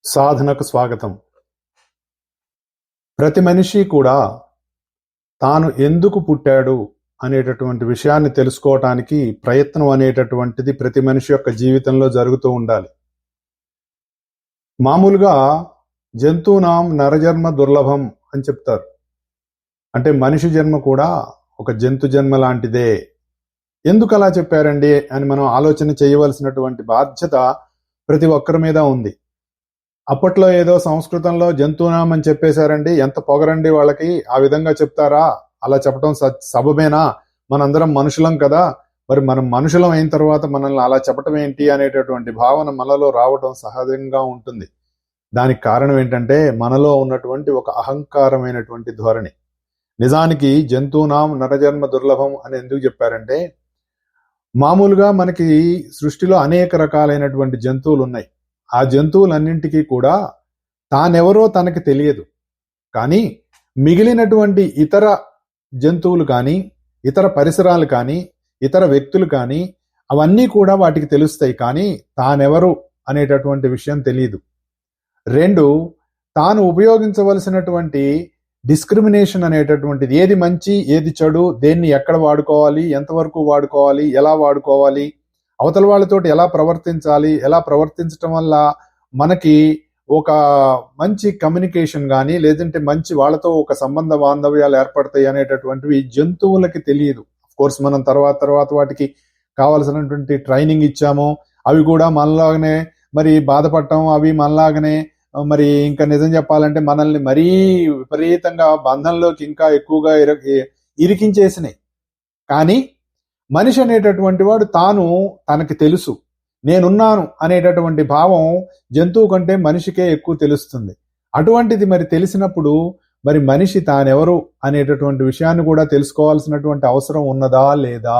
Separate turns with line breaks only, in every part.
సాధనకు స్వాగతం. ప్రతి మనిషి కూడా తాను ఎందుకు పుట్టాడు అనేటటువంటి విషయాన్ని తెలుసుకోవటానికి ప్రయత్నం అనేటటువంటిది ప్రతి మనిషి యొక్క జీవితంలో జరుగుతూ ఉండాలి. మామూలుగా జంతువునాం నరజన్మ దుర్లభం అని చెప్తారు. అంటే మనిషి జన్మ కూడా ఒక జంతు జన్మ లాంటిదే. ఎందుకు అలా చెప్పారండి అని మనం ఆలోచన చేయవలసినటువంటి బాధ్యత ప్రతి ఒక్కరి మీద ఉంది. అప్పట్లో ఏదో సంస్కృతంలో జంతువునాం అని చెప్పేశారండి, ఎంత పొగరండి వాళ్ళకి, ఆ విధంగా చెప్తారా, అలా చెప్పడం సబమేనా, మనందరం మనుషులం కదా, మరి మనం మనుషులం అయిన తర్వాత మనల్ని అలా చెప్పటం ఏంటి అనేటటువంటి భావన మనలో రావడం సహజంగా ఉంటుంది. దానికి కారణం ఏంటంటే మనలో ఉన్నటువంటి ఒక అహంకారమైనటువంటి ధోరణి. నిజానికి జంతువునాం నరజన్మ దుర్లభం అని ఎందుకు చెప్పారంటే, మామూలుగా మనకి సృష్టిలో అనేక రకాలైనటువంటి జంతువులు ఉన్నాయి. ఆ జంతువులన్నింటికీ కూడా తానెవరో తనకి తెలియదు. కానీ మిగిలినటువంటి ఇతర జంతువులు కానీ, ఇతర పరిసరాలు కానీ, ఇతర వ్యక్తులు కానీ అవన్నీ కూడా వాటికి తెలుస్తాయి. కానీ తానెవరు అనేటటువంటి విషయం తెలియదు. 2, తాను ఉపయోగించవలసినటువంటి డిస్క్రిమినేషన్ అనేటటువంటిది, ఏది మంచి ఏది చెడు, దేన్ని ఎక్కడ వాడుకోవాలి, ఎంతవరకు వాడుకోవాలి, ఎలా వాడుకోవాలి, అవతల వాళ్ళతోటి ఎలా ప్రవర్తించాలి, ఎలా ప్రవర్తించటం వల్ల మనకి ఒక మంచి కమ్యూనికేషన్ కానీ, లేదంటే మంచి వాళ్ళతో ఒక సంబంధ బాంధవ్యాలు ఏర్పడతాయి అనేటటువంటివి జంతువులకి తెలియదు. కోర్స్ మనం తర్వాత వాటికి కావాల్సినటువంటి ట్రైనింగ్ ఇచ్చాము. అవి కూడా మనలాగనే మరి బాధపడటం, అవి మనలాగనే మరి ఇంకా నిజం చెప్పాలంటే మనల్ని మరీ విపరీతంగా బంధంలోకి ఇంకా ఎక్కువగా ఇరికించేసినాయి. కానీ మనిషి అనేటటువంటి వాడు తనకి తెలుసు, నేనున్నాను అనేటటువంటి భావం జంతువు కంటే మనిషికే ఎక్కువ తెలుస్తుంది. అటువంటిది మరి తెలిసినప్పుడు మరి మనిషి తానెవరు అనేటటువంటి విషయాన్ని కూడా తెలుసుకోవాల్సినటువంటి అవసరం ఉన్నదా లేదా?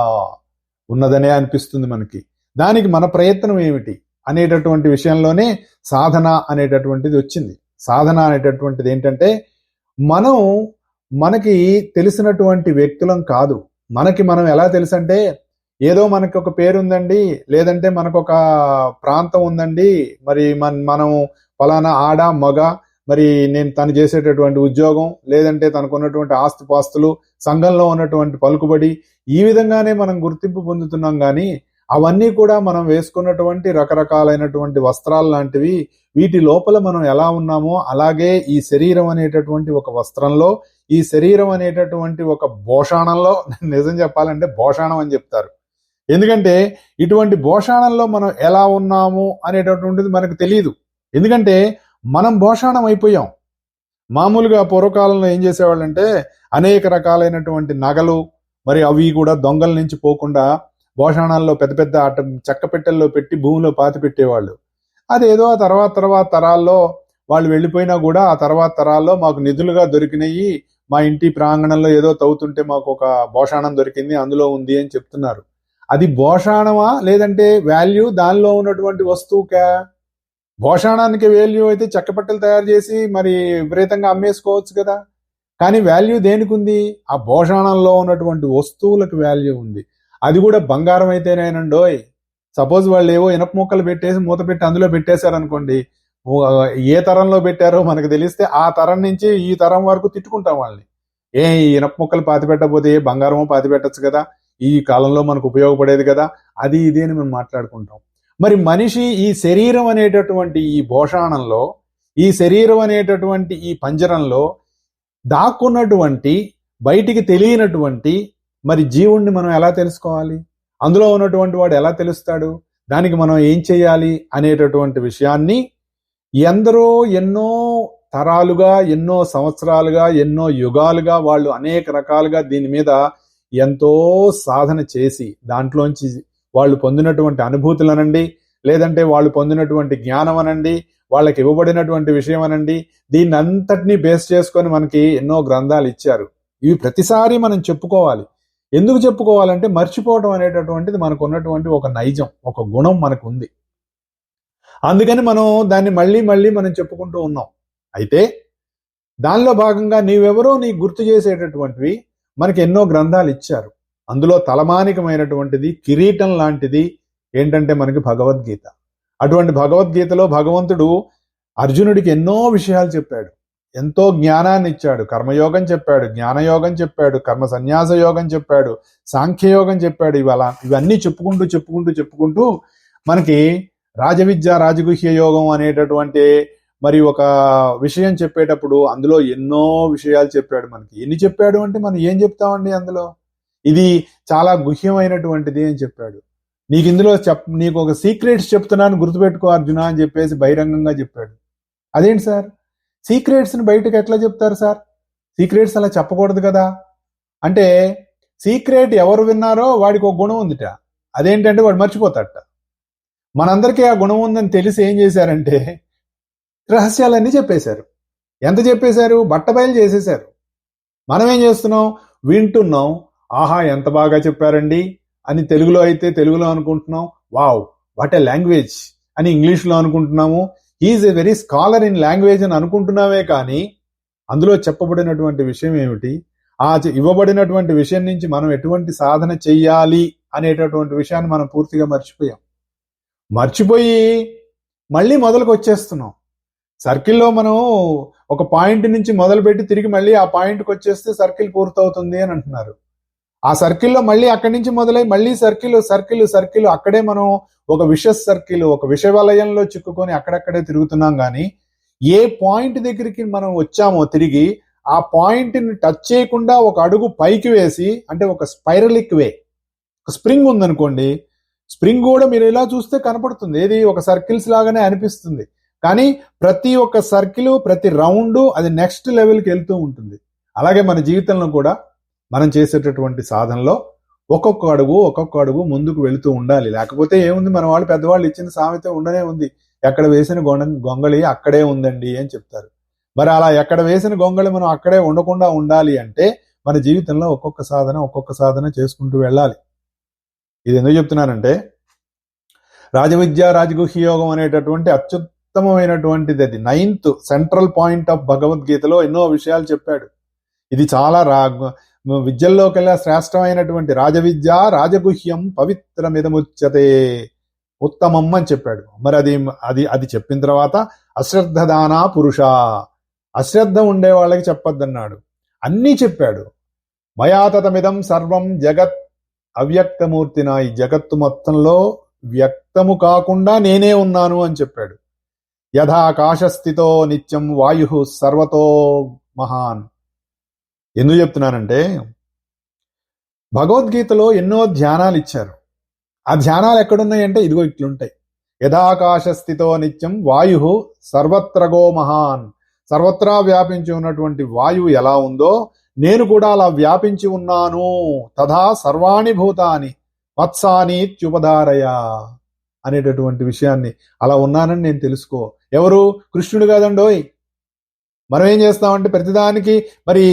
ఉన్నదనే అనిపిస్తుంది మనకి. దానికి మన ప్రయత్నం ఏమిటి అనేటటువంటి విషయంలోనే సాధన అనేటటువంటిది వచ్చింది. సాధన అనేటటువంటిది ఏంటంటే, మనకి తెలిసినటువంటి వ్యక్తులం కాదు. మనం ఎలా తెలుసంటే, ఏదో మనకి ఒక పేరు ఉందండి, లేదంటే మనకు ఒక ప్రాంతం ఉందండి, మరి మనం ఫలానా ఆడ మగ, మరి నేను తను చేసేటటువంటి ఉద్యోగం, లేదంటే తనకున్నటువంటి ఆస్తిపాస్తులు, సంఘంలో ఉన్నటువంటి పలుకుబడి, ఈ విధంగానే మనం గుర్తింపు పొందుతున్నాం. కానీ అవన్నీ కూడా మనం వేసుకున్నటువంటి రకరకాలైనటువంటి వస్త్రాలు లాంటివి. వీటి లోపల మనం ఎలా ఉన్నామో అలాగే ఈ శరీరం అనేటటువంటి ఒక వస్త్రంలో, ఈ శరీరం అనేటటువంటి ఒక భూషాణంలో, నిజం చెప్పాలంటే భూషాణం అని చెప్తారు. ఎందుకంటే ఇటువంటి భూషాణంలో మనం ఎలా ఉన్నాము అనేటటువంటిది మనకు తెలియదు. ఎందుకంటే మనం భూషాణం అయిపోయాం. మామూలుగా పూర్వకాలంలో ఏం చేసేవాళ్ళంటే, అనేక రకాలైనటువంటి నగలు, మరి అవి కూడా దొంగల నుంచి పోకుండా భూషాణాల్లో పెద్ద పెద్ద చెక్క పెట్టెల్లో పెట్టి భూమిలో పాతి పెట్టేవాళ్ళు. అదేదో ఆ తర్వాత తరాల్లో వాళ్ళు వెళ్ళిపోయినా కూడా ఆ తర్వాత తరాల్లో మాకు నిధులుగా దొరికినాయి, మా ఇంటి ప్రాంగణంలో ఏదో తవ్వుతుంటే మాకు ఒక భూషాణం దొరికింది, అందులో ఉంది అని చెప్తున్నారు. అది భూషాణమా లేదంటే వాల్యూ దానిలో ఉన్నటువంటి వస్తువుకా? భూషాణానికి వాల్యూ అయితే చెక్కపట్టెలు తయారు చేసి మరి విపరీతంగా అమ్మేసుకోవచ్చు కదా. కానీ వాల్యూ దేనికి ఉంది? ఆ భూషాణంలో ఉన్నటువంటి వస్తువులకు వాల్యూ ఉంది. అది కూడా బంగారం అయితేనేనండోయ్. సపోజ్ వాళ్ళు ఏవో ఇనప ముక్కలు పెట్టేసి మూత పెట్టి అందులో పెట్టేశారనుకోండి, ఏ తరంలో పెట్టారో మనకు తెలిస్తే ఆ తరం నుంచి ఈ తరం వరకు తిట్టుకుంటాం వాళ్ళని. ఈ ఇనప ముక్కలు పాతి పెట్టకపోతే ఏ బంగారమో పాతి పెట్టచ్చు కదా, ఈ కాలంలో మనకు ఉపయోగపడేది కదా, అది ఇది అని మనం మాట్లాడుకుంటాం. మరి మనిషి ఈ శరీరం అనేటటువంటి ఈ భూషాణంలో, ఈ శరీరం అనేటటువంటి ఈ పంజరంలో దాక్కున్నటువంటి, బయటికి తెలియనటువంటి మరి జీవుణ్ణి మనం ఎలా తెలుసుకోవాలి? అందులో ఉన్నటువంటి వాడు ఎలా తెలుస్తాడు? దానికి మనం ఏం చేయాలి అనేటటువంటి విషయాన్ని ఎందరో ఎన్నో తరాలుగా, ఎన్నో సంవత్సరాలుగా, ఎన్నో యుగాలుగా వాళ్ళు అనేక రకాలుగా దీని మీద ఎంతో సాధన చేసి దాంట్లోంచి వాళ్ళు పొందినటువంటి అనుభూతులనండి, లేదంటే వాళ్ళు పొందినటువంటి జ్ఞానం అనండి, వాళ్ళకి ఇవ్వబడినటువంటి విషయం అనండి, దీన్ని అంతటినీ బేస్ చేసుకొని మనకి ఎన్నో గ్రంథాలు ఇచ్చారు. ఇవి ప్రతిసారి మనం చెప్పుకోవాలి. ఎందుకు చెప్పుకోవాలంటే మర్చిపోవడం అనేటటువంటిది మనకు ఉన్నటువంటి ఒక నైజం, ఒక గుణం మనకు ఉంది. అందుకని మనం దాన్ని మళ్ళీ మనం చెప్పుకుంటూ ఉన్నాం. అయితే దానిలో భాగంగా నీవెవరో నీకు గుర్తు చేసేటటువంటివి మనకి ఎన్నో గ్రంథాలు ఇచ్చారు. అందులో తలమానికమైనటువంటిది, కిరీటం లాంటిది ఏంటంటే మనకి భగవద్గీత. అటువంటి భగవద్గీతలో భగవంతుడు అర్జునుడికి ఎన్నో విషయాలు చెప్పాడు, ఎంతో జ్ఞానాన్ని ఇచ్చాడు. కర్మయోగం చెప్పాడు, జ్ఞానయోగం చెప్పాడు, కర్మ సన్యాస యోగం చెప్పాడు, సాంఖ్యయోగం చెప్పాడు. ఇవన్నీ చెప్పుకుంటూ మనకి రాజవిద్య రాజగుహ్య యోగం అనేటటువంటి మరి ఒక విషయం చెప్పేటప్పుడు అందులో ఎన్నో విషయాలు చెప్పాడు. మనకి ఎన్ని చెప్పాడు అంటే మనం ఏం చెప్తామండి అందులో? ఇది చాలా గుహ్యమైనటువంటిది అని చెప్పాడు. నీకు ఇందులో నీకు ఒక సీక్రెట్స్ చెప్తున్నాను, గుర్తుపెట్టుకో అర్జున అని చెప్పేసి బహిరంగంగా చెప్పాడు. అదేంటి సార్, సీక్రెట్స్ని బయటకు ఎట్లా చెప్తారు సార్? సీక్రెట్స్ అలా చెప్పకూడదు కదా అంటే, సీక్రెట్ ఎవరు విన్నారో వాడికి ఒక గుణం ఉందిట. అదేంటంటే వాడు మర్చిపోతాడట. మనందరికీ ఆ గుణం ఉందని తెలిసి ఏం చేశారంటే రహస్యాలన్నీ చెప్పేశారు. ఎంత చెప్పేశారు? బట్టబయలు చేసేశారు. మనం ఏం చేస్తున్నాం? వింటున్నాం, ఆహా ఎంత బాగా చెప్పారండి అని తెలుగులో అయితే తెలుగులో అనుకుంటున్నాం, వావ్ వాట్ ఏ లాంగ్వేజ్ అని ఇంగ్లీష్లో అనుకుంటున్నాము, is a very scholar in language అని అనుకుంటున్నామే. కానీ అందులో చెప్పబడినటువంటి విషయం ఏమిటి, ఆ ఇవ్వబడినటువంటి విషయం నుంచి మనం ఎటువంటి సాధన చెయ్యాలి అనేటటువంటి విషయాన్ని మనం పూర్తిగా మర్చిపోయి మళ్ళీ మొదలుకు వచ్చేస్తున్నాం. సర్కిల్లో మనం ఒక పాయింట్ నుంచి మొదలుపెట్టి తిరిగి మళ్ళీ ఆ పాయింట్కి వచ్చేస్తే సర్కిల్ పూర్తవుతుంది అని అంటున్నారు. ఆ సర్కిల్లో మళ్ళీ అక్కడి నుంచి మొదలై మళ్ళీ సర్కిల్ అక్కడే మనం ఒక సర్కిల్, ఒక విషవలయంలో చిక్కుకొని అక్కడక్కడే తిరుగుతున్నాం. కానీ ఏ పాయింట్ దగ్గరికి మనం వచ్చామో తిరిగి ఆ పాయింట్ని టచ్ చేయకుండా ఒక అడుగు పైకి వేసి, అంటే ఒక స్పైరలిక్ వే, ఒక స్ప్రింగ్ ఉందనుకోండి, స్ప్రింగ్ కూడా మీరు ఇలా చూస్తే కనపడుతుంది, ఏది ఒక సర్కిల్స్ లాగానే అనిపిస్తుంది. కానీ ప్రతి ఒక్క సర్కిల్, ప్రతి రౌండ్ అది నెక్స్ట్ లెవెల్కి వెళ్తూ ఉంటుంది. అలాగే మన జీవితంలో కూడా మనం చేసేటటువంటి సాధనలో ఒక్కొక్క అడుగు ముందుకు వెళుతూ ఉండాలి. లేకపోతే ఏముంది, మన వాళ్ళు పెద్దవాళ్ళు ఇచ్చిన సామెత ఉండనే ఉంది, ఎక్కడ వేసిన గొంగళి అక్కడే ఉందండి అని చెప్తారు. మరి అలా ఎక్కడ వేసిన గొంగళి మనం అక్కడే ఉండకుండా ఉండాలి అంటే మన జీవితంలో ఒక్కొక్క సాధన చేసుకుంటూ వెళ్ళాలి. ఇది ఎందుకు చెప్తున్నానంటే, రాజవిద్య రాజగుహ్య యోగం అనేటటువంటి అత్యుత్తమమైనటువంటిది, అది 9th సెంట్రల్ పాయింట్ ఆఫ్ భగవద్గీతలో ఎన్నో విషయాలు చెప్పాడు. ఇది చాలా విద్యల్లోకెల్లా శ్రేష్టమైనటువంటి రాజవిద్య రాజగుహ్యం పవిత్రమిదముచ్యతే, ఉత్తమం అని చెప్పాడు. మరి అది చెప్పిన తర్వాత అశ్రద్ధదానా పురుష, అశ్రద్ధ ఉండే వాళ్ళకి చెప్పొద్దన్నాడు. అన్నీ చెప్పాడు. మయాతతమిదం సర్వం జగత్ అవ్యక్తమూర్తిన, ఈ జగత్తు మొత్తంలో వ్యక్తము కాకుండా నేనే ఉన్నాను అని చెప్పాడు. యథాకాశస్థితో నిత్యం వాయు సర్వతో మహాన్. ఎందుకు చెప్తున్నానంటే, భగవద్గీతలో ఎన్నో ధ్యానాలు ఇచ్చారు. ఆ ధ్యానాలు ఎక్కడున్నాయంటే ఇదిగో ఇట్లుంటాయి. యథాకాశస్థితో నిత్యం వాయు సర్వత్రగో మహాన్, సర్వత్రా వ్యాపించి ఉన్నటువంటి వాయువు ఎలా ఉందో నేను కూడా అలా వ్యాపించి ఉన్నాను. తథా సర్వాణి భూతాని వత్సానీత్యుపధారయ అనేటటువంటి విషయాన్ని, అలా ఉన్నానని నేను తెలుసుకో. ఎవరు? కృష్ణుడు కాదండోయ్. మనం ఏం చేస్తామంటే ప్రతిదానికి మరి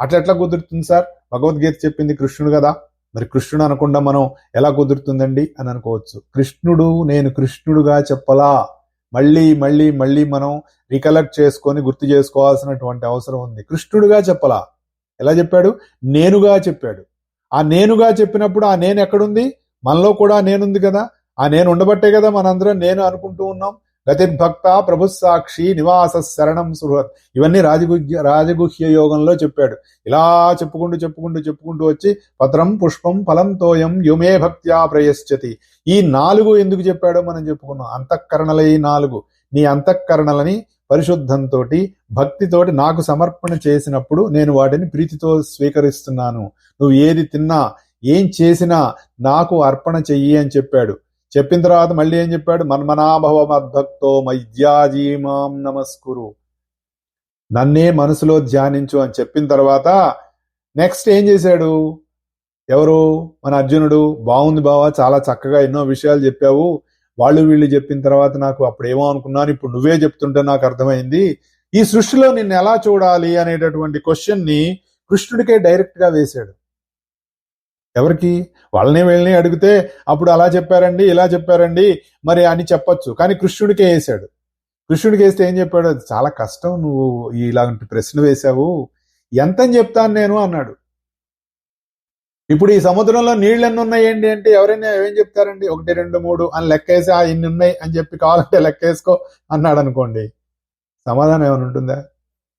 అట్లా కుదురుతుంది సార్, భగవద్గీత చెప్పింది కృష్ణుడు కదా, మరి కృష్ణుడు అనకుండా మనం ఎలా కుదురుతుందండి అని అనుకోవచ్చు. కృష్ణుడు నేను కృష్ణుడుగా చెప్పలా, మళ్ళీ మనం రికలెక్ట్ చేసుకొని గుర్తు చేసుకోవాల్సినటువంటి అవసరం ఉంది. కృష్ణుడుగా చెప్పలా. ఎలా చెప్పాడు? నేనుగా చెప్పాడు. ఆ నేనుగా చెప్పినప్పుడు ఆ నేను ఎక్కడుంది? మనలో కూడా నేనుంది కదా. ఆ నేను ఉండబట్టే కదా మనందరం నేను అనుకుంటూ ఉన్నాం. గతిర్భక్త ప్రభు సాక్షి నివాస శరణం సుహృత్, ఇవన్నీ రాజగుహ్య యోగంలో చెప్పాడు. ఇలా చెప్పుకుంటూ వచ్చి పత్రం పుష్పం ఫలం తోయం యుమే భక్త్యా ప్రయశ్చతి, ఈ 4 ఎందుకు చెప్పాడో మనం చెప్పుకున్నాం. అంతఃకరణలే ఈ 4. నీ అంతఃకరణలని పరిశుద్ధంతో భక్తితోటి నాకు సమర్పణ చేసినప్పుడు నేను వాటిని ప్రీతితో స్వీకరిస్తున్నాను. నువ్వు ఏది తిన్నా ఏం చేసినా నాకు అర్పణ చెయ్యి అని చెప్పాడు. చెప్పిన తర్వాత మళ్ళీ ఏం చెప్పాడు? మన్మనాభవ మద్భక్తో మధ్యాజీమాం నమస్కురు, నన్నే మనసులో ధ్యానించు అని చెప్పిన తర్వాత నెక్స్ట్ ఏం చేశాడు? ఎవరు? మన అర్జునుడు. బాగుంది బావా, చాలా చక్కగా ఎన్నో విషయాలు చెప్పావు, వాళ్ళు వీళ్ళు చెప్పిన తర్వాత నాకు అప్పుడేమో అనుకున్నాను, ఇప్పుడు నువ్వే చెప్తుంటే నాకు అర్థమైంది. ఈ సృష్టిలో నిన్ను ఎలా చూడాలి అనేటటువంటి క్వశ్చన్ ని కృష్ణుడికే డైరెక్ట్ గా వేశాడు. ఎవరికి? వీళ్ళని అడిగితే అప్పుడు అలా చెప్పారండి ఇలా చెప్పారండి మరి అని చెప్పొచ్చు, కానీ కృష్ణుడికే వేశాడు. కృష్ణుడికి వేస్తే ఏం చెప్పాడు? చాలా కష్టం, నువ్వు ఇలాంటి ప్రశ్న వేశావు, ఎంతని చెప్తాను నేను అన్నాడు. ఇప్పుడు ఈ సముద్రంలో నీళ్ళు ఎన్ని ఉన్నాయండి అంటే ఎవరైనా ఏం చెప్తారండి? 1 2 3 అని లెక్కేసి ఇన్ని ఉన్నాయి అని చెప్పి కావాలంటే లెక్కేసుకో అన్నాడు అనుకోండి. సమాధానం ఏమైనా ఉంటుందా?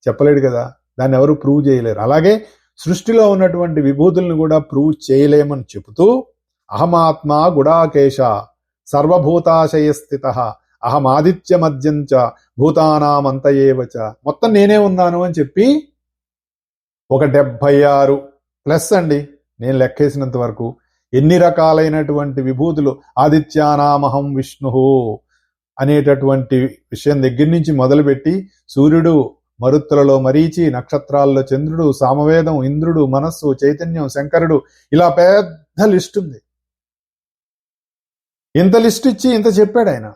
చెప్పలేడు కదా. దాన్ని ఎవరు ప్రూవ్ చేయలేరు. అలాగే సృష్టిలో ఉన్నటువంటి విభూతులను కూడా ప్రూవ్ చేయలేమని చెబుతూ అహమాత్మ గుడాకేశ సర్వభూతాశయ స్థిత అహమాదిత్య మధ్యంచ భూతానామంతయేవచ, మొత్తం నేనే ఉన్నాను అని చెప్పి ఒక 76 ప్లస్ అండి, నేను లెక్కేసినంత వరకు ఎన్ని రకాలైనటువంటి విభూతులు, ఆదిత్యానామహం విష్ణు అనేటటువంటి విషయం దగ్గర నుంచి మొదలుపెట్టి సూర్యుడు, మరుత్తులలో మరీచి, నక్షత్రాల్లో చంద్రుడు, సామవేదం, ఇంద్రుడు, మనస్సు, చైతన్యం, శంకరుడు, ఇలా పెద్ద లిస్ట్ ఉంది. ఇంత లిస్ట్ ఇచ్చి ఇంత చెప్పాడు ఆయన.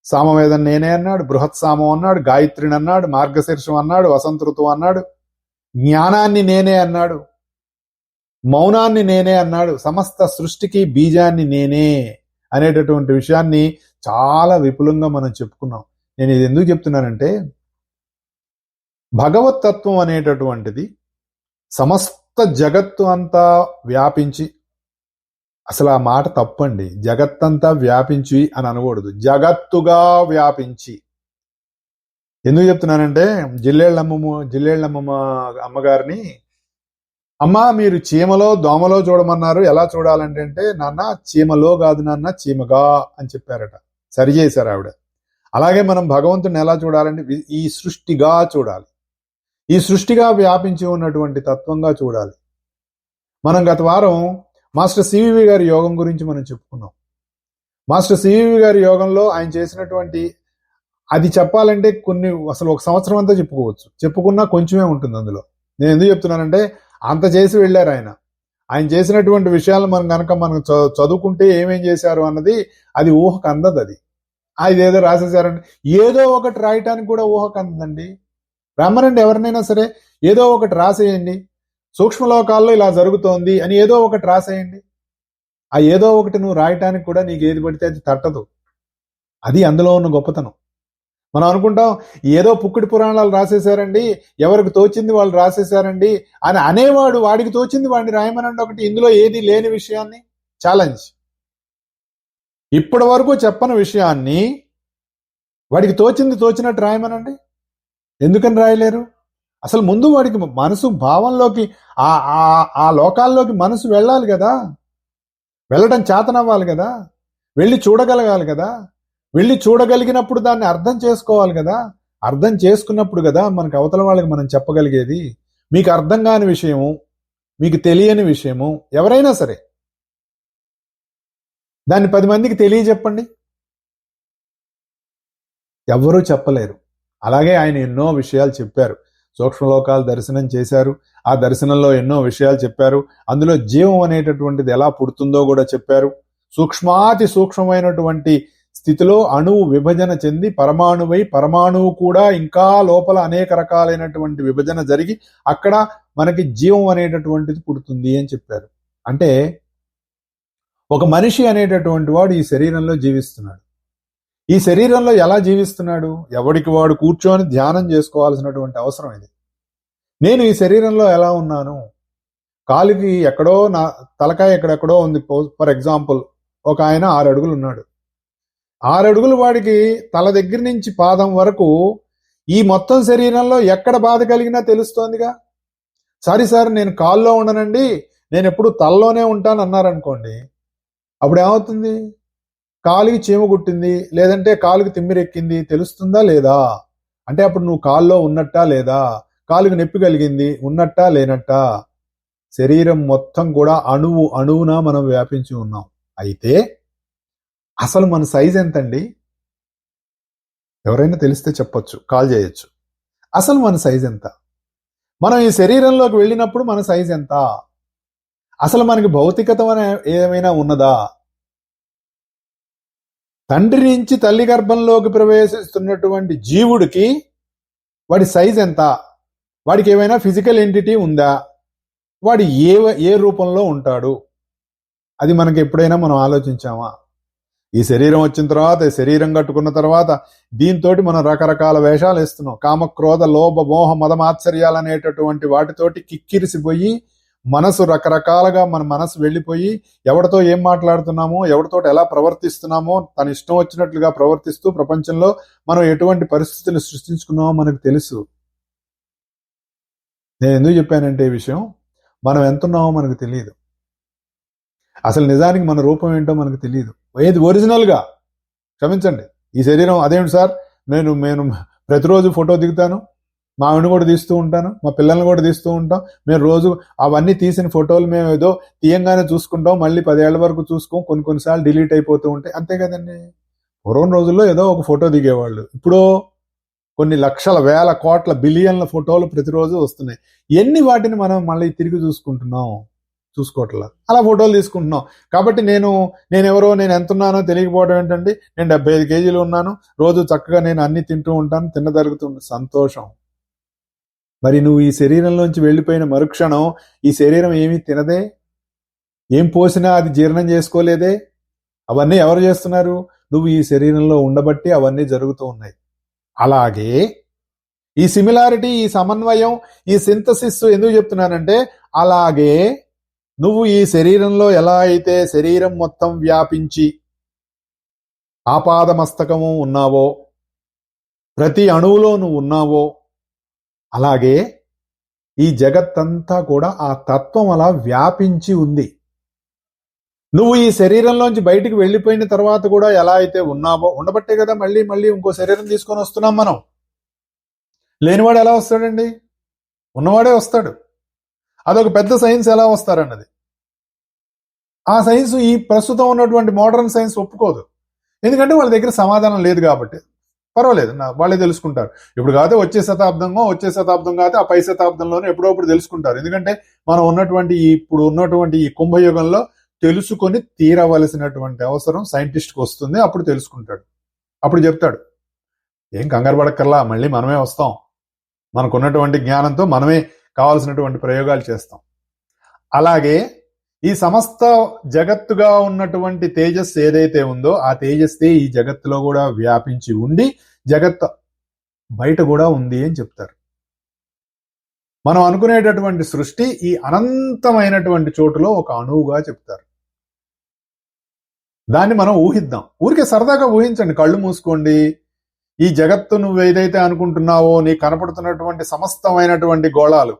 సామవేదం నేనే అన్నాడు, బృహత్ సామం అన్నాడు, గాయత్రిని అన్నాడు, మార్గశీర్షం అన్నాడు, వసంత ఋతువు అన్నాడు, జ్ఞానాన్ని నేనే అన్నాడు, మౌనాన్ని నేనే అన్నాడు, సమస్త సృష్టికి బీజాన్ని నేనే అనేటటువంటి విషయాన్ని చాలా విపులంగా మనం చెప్పుకున్నాం. నేను ఇది ఎందుకు చెప్తున్నానంటే, భగవత్ తత్వం అనేటటువంటిది సమస్త జగత్తు అంతా వ్యాపించి, అసలు ఆ మాట తప్పండి, జగత్తంతా వ్యాపించి అని అనకూడదు, జగత్తుగా వ్యాపించి. ఎందుకు చెప్తున్నానంటే, జిల్లేళ్ళమ్మ అమ్మగారిని, అమ్మ మీరు చీమలో దోమలో చూడమన్నారు, ఎలా చూడాలంటే నాన్న చీమలో కాదు నాన్న చీమగా అని చెప్పారట. సరి చేశారు ఆవిడ. అలాగే మనం భగవంతుని ఎలా చూడాలంటే ఈ సృష్టిగా చూడాలి, ఈ సృష్టిగా వ్యాపించి ఉన్నటువంటి తత్వంగా చూడాలి. మనం గత వారం మాస్టర్ సివివి గారి యోగం గురించి మనం చెప్పుకున్నాం. మాస్టర్ సివివి గారి యోగంలో ఆయన చేసినటువంటి, అది చెప్పాలంటే కొన్ని అసలు ఒక సంవత్సరం అంతా చెప్పుకోవచ్చు, చెప్పుకున్నా కొంచెమే ఉంటుంది అందులో. నేను ఎందుకు చెప్తున్నానంటే, అంత చేసి వెళ్ళారు ఆయన. ఆయన చేసినటువంటి విషయాలు మనం చదువుకుంటే ఏమేం చేశారు అన్నది అది ఊహకు అందదు. అది ఏదో రాసేసారండి, ఏదో ఒకటి రాయటానికి కూడా ఊహకు అందదండి. రమ్మనండి ఎవరినైనా సరే, ఏదో ఒకటి రాసేయండి, సూక్ష్మలోకాల్లో ఇలా జరుగుతోంది అని ఏదో ఒకటి రాసేయండి. ఆ ఏదో ఒకటి నువ్వు రాయటానికి కూడా నీకు ఏది పడితే అది తట్టదు. అది అందులో ఉన్న గొప్పతనం. మనం అనుకుంటాం ఏదో పుక్కుడి పురాణాలు రాసేశారండి, ఎవరికి తోచింది వాళ్ళు రాసేశారండి అని అనేవాడు, వాడికి తోచింది వాడిని రాయమనండి ఒకటి, ఇందులో ఏది లేని విషయాన్ని ఛాలెంజ్. ఇప్పటి వరకు చెప్పని విషయాన్ని వాడికి తోచినట్టు రాయమనండి. ఎందుకని రాయలేరు? అసలు ముందు వాడికి మనసు భావంలోకి, ఆ లోకాల్లోకి మనసు వెళ్ళాలి కదా, వెళ్ళడం చేతనవ్వాలి కదా, వెళ్ళి చూడగలగాలి కదా, వెళ్ళి చూడగలిగినప్పుడు దాన్ని అర్థం చేసుకోవాలి కదా, అర్థం చేసుకున్నప్పుడు కదా మనకు అవతల వాళ్ళకి మనం చెప్పగలిగేది. మీకు అర్థం కాని విషయము, మీకు తెలియని విషయము ఎవరైనా సరే దాన్ని 10 మందికి తెలియజెప్పండి, ఎవ్వరూ చెప్పలేరు. అలాగే ఆయన ఎన్నో విషయాలు చెప్పారు, సూక్ష్మలోకాలు దర్శనం చేశారు, ఆ దర్శనంలో ఎన్నో విషయాలు చెప్పారు. అందులో జీవం అనేటటువంటిది ఎలా పుడుతుందో కూడా చెప్పారు. సూక్ష్మాతి సూక్ష్మమైనటువంటి స్థితిలో అణువు విభజన చెంది పరమాణువై, పరమాణువు కూడా ఇంకా లోపల అనేక రకాలైనటువంటి విభజన జరిగి అక్కడ మనకి జీవం అనేటటువంటిది పుడుతుంది అని చెప్పారు. అంటే ఒక మనిషి అనేటటువంటి వాడు ఈ శరీరంలో జీవిస్తున్నాడు. ఈ శరీరంలో ఎలా జీవిస్తున్నాడు? ఎవడికి వాడు కూర్చొని ధ్యానం చేసుకోవాల్సినటువంటి అవసరం ఇది. నేను ఈ శరీరంలో ఎలా ఉన్నాను? కాలుకి ఎక్కడో, నా తలకాయ ఎక్కడెక్కడో ఉంది. ఫర్ ఎగ్జాంపుల్, ఒక ఆయన 6 అడుగులు ఉన్నాడు. 6 అడుగులు వాడికి తల దగ్గర నుంచి పాదం వరకు ఈ మొత్తం శరీరంలో ఎక్కడ బాధ కలిగినా తెలుస్తోందిగా. సార్ నేను కాల్లో ఉండనండి, నేను ఎప్పుడు తలలోనే ఉంటాను అన్నారనుకోండి, అప్పుడు ఏమవుతుంది? కాలుకి చీమ గుట్టింది, లేదంటే కాలుకి తిమ్మిరెక్కింది, తెలుస్తుందా లేదా? అంటే అప్పుడు నువ్వు కాల్లో ఉన్నట్టా లేదా? కాలుకి నొప్పి కలిగింది, ఉన్నట్టా లేనట్టా? శరీరం మొత్తం కూడా అణువున మనం వ్యాపించి ఉన్నాం. అయితే అసలు మన సైజ్ ఎంతండి? ఎవరైనా తెలిస్తే చెప్పొచ్చు, కాల్ చేయొచ్చు. అసలు మన సైజ్ ఎంత? మనం ఈ శరీరంలోకి వెళ్ళినప్పుడు మన సైజ్ ఎంత? అసలు మనకి భౌతికత ఏమైనా ఉన్నదా? తండ్రి నుంచి తల్లి గర్భంలోకి ప్రవేశిస్తున్నటువంటి జీవుడికి వాడి సైజ్ ఎంత? వాడికి ఏమైనా ఫిజికల్ ఎంటిటీ ఉందా? వాడు ఏ రూపంలో ఉంటాడు? అది మనకి ఎప్పుడైనా మనం ఆలోచించామా? ఈ శరీరం వచ్చిన తర్వాత, శరీరం కట్టుకున్న తర్వాత దీంతో మనం రకరకాల వేషాలు వేస్తున్నాం. కామక్రోధ లోభ మోహ మదమాత్సర్యాలు అనేటటువంటి వాటితోటి కిక్కిరిసిపోయి మనసు రకరకాలుగా మన మనసు వెళ్ళిపోయి ఎవరితో ఏం మాట్లాడుతున్నామో, ఎవరితో ఎలా ప్రవర్తిస్తున్నామో, తన ఇష్టం వచ్చినట్లుగా ప్రవర్తిస్తూ ప్రపంచంలో మనం ఎటువంటి పరిస్థితులు సృష్టించుకున్నామో మనకు తెలుసు. నేను ఎందుకు చెప్పానంటే ఈ విషయం, మనం ఎంతున్నామో మనకు తెలియదు. అసలు నిజానికి మన రూపం ఏంటో మనకు తెలియదు. ఏది ఒరిజినల్గా, క్షమించండి, ఈ శరీరం అదేంటి సార్, నేను ప్రతిరోజు ఫోటో దిగుతాను, మా ఆవిడని కూడా తీస్తూ ఉంటాను, మా పిల్లల్ని కూడా తీస్తూ ఉంటాం, మేము రోజు అవన్నీ తీసిన ఫోటోలు మేము ఏదో తీయంగానే చూసుకుంటాం, మళ్ళీ 10 ఏళ్ల వరకు చూసుకోం, కొన్నిసార్లు డిలీట్ అయిపోతూ ఉంటాయి, అంతే కదండి. పూర్వం రోజుల్లో ఏదో ఒక ఫోటో దిగేవాళ్ళు, ఇప్పుడు కొన్ని లక్షల, వేల, కోట్ల, బిలియన్ల ఫోటోలు ప్రతిరోజు వస్తున్నాయి. ఎన్ని వాటిని మనం మళ్ళీ తిరిగి చూసుకోవట్లేదు, అలా ఫోటోలు తీసుకుంటున్నాం. కాబట్టి నేను ఎంతున్నానో తెలియకపోవడం ఏంటండి. నేను 75 కేజీలు ఉన్నాను, రోజు చక్కగా నేను అన్ని తింటూ ఉంటాను, తినదరుగుతుంది, సంతోషం. మరి నువ్వు ఈ శరీరంలోంచి వెళ్ళిపోయిన మరుక్షణం ఈ శరీరం ఏమీ తినదే, ఏం పోసినా అది జీర్ణం చేసుకోలేదే. అవన్నీ ఎవరు చేస్తున్నారు? నువ్వు ఈ శరీరంలో ఉండబట్టి అవన్నీ జరుగుతూ ఉన్నాయి. అలాగే ఈ సిమిలారిటీ, ఈ సమన్వయం, ఈ సింథసిస్ ఎందుకు చెప్తున్నానంటే, అలాగే నువ్వు ఈ శరీరంలో ఎలా అయితే శరీరం మొత్తం వ్యాపించి ఆపాదమస్తకము ఉన్నావో, ప్రతి అణువులో నువ్వు ఉన్నావో, అలాగే ఈ జగత్తంతా కూడా ఆ తత్వం అలా వ్యాపించి ఉంది. నువ్వు ఈ శరీరంలోంచి బయటికి వెళ్ళిపోయిన తర్వాత కూడా ఎలా అయితే ఉన్నావో, ఉండబట్టే కదా మళ్ళీ ఇంకో శరీరం తీసుకొని వస్తున్నాం మనం. లేనివాడు ఎలా వస్తాడండి? ఉన్నవాడే వస్తాడు. అదొక పెద్ద సైన్స్. ఎలా వస్తారన్నది ఆ సైన్స్ ఈ ప్రస్తుతం ఉన్నటువంటి మోడర్న్ సైన్స్ ఒప్పుకోదు. ఎందుకంటే వాళ్ళ దగ్గర సమాధానం లేదు కాబట్టి. పర్వాలేదు, వాళ్ళే తెలుసుకుంటారు. ఇప్పుడు కాదు వచ్చే శతాబ్దం కాదు, ఆ పై శతాబ్దంలోనే ఎప్పుడప్పుడు తెలుసుకుంటారు. ఎందుకంటే మనం ఇప్పుడు ఉన్నటువంటి ఈ కుంభయుగంలో తెలుసుకొని తీరవలసినటువంటి అవసరం సైంటిస్ట్కి వస్తుంది. అప్పుడు తెలుసుకుంటాడు, అప్పుడు చెప్తాడు. ఏం కంగారు పడక్కర్లా, మళ్ళీ మనమే వస్తాం, మనకున్నటువంటి జ్ఞానంతో మనమే కావాల్సినటువంటి ప్రయోగాలు చేస్తాం. అలాగే ఈ సమస్త జగత్తుగా ఉన్నటువంటి తేజస్సు ఏదైతే ఉందో ఆ తేజస్సే ఈ జగత్తులో కూడా వ్యాపించి ఉండి జగత్తు బయట కూడా ఉంది అని చెప్తారు. మనం అనుకునేటటువంటి సృష్టి ఈ అనంతమైనటువంటి చోటులో ఒక అణువుగా చెప్తారు. దాన్ని మనం ఊహిద్దాం. ఊరికే సరదాగా ఊహించండి, కళ్ళు మూసుకోండి. ఈ జగత్తు నువ్వు ఏదైతే అనుకుంటున్నావో, నీ కనపడుతున్నటువంటి సమస్తమైనటువంటి గోళాలు,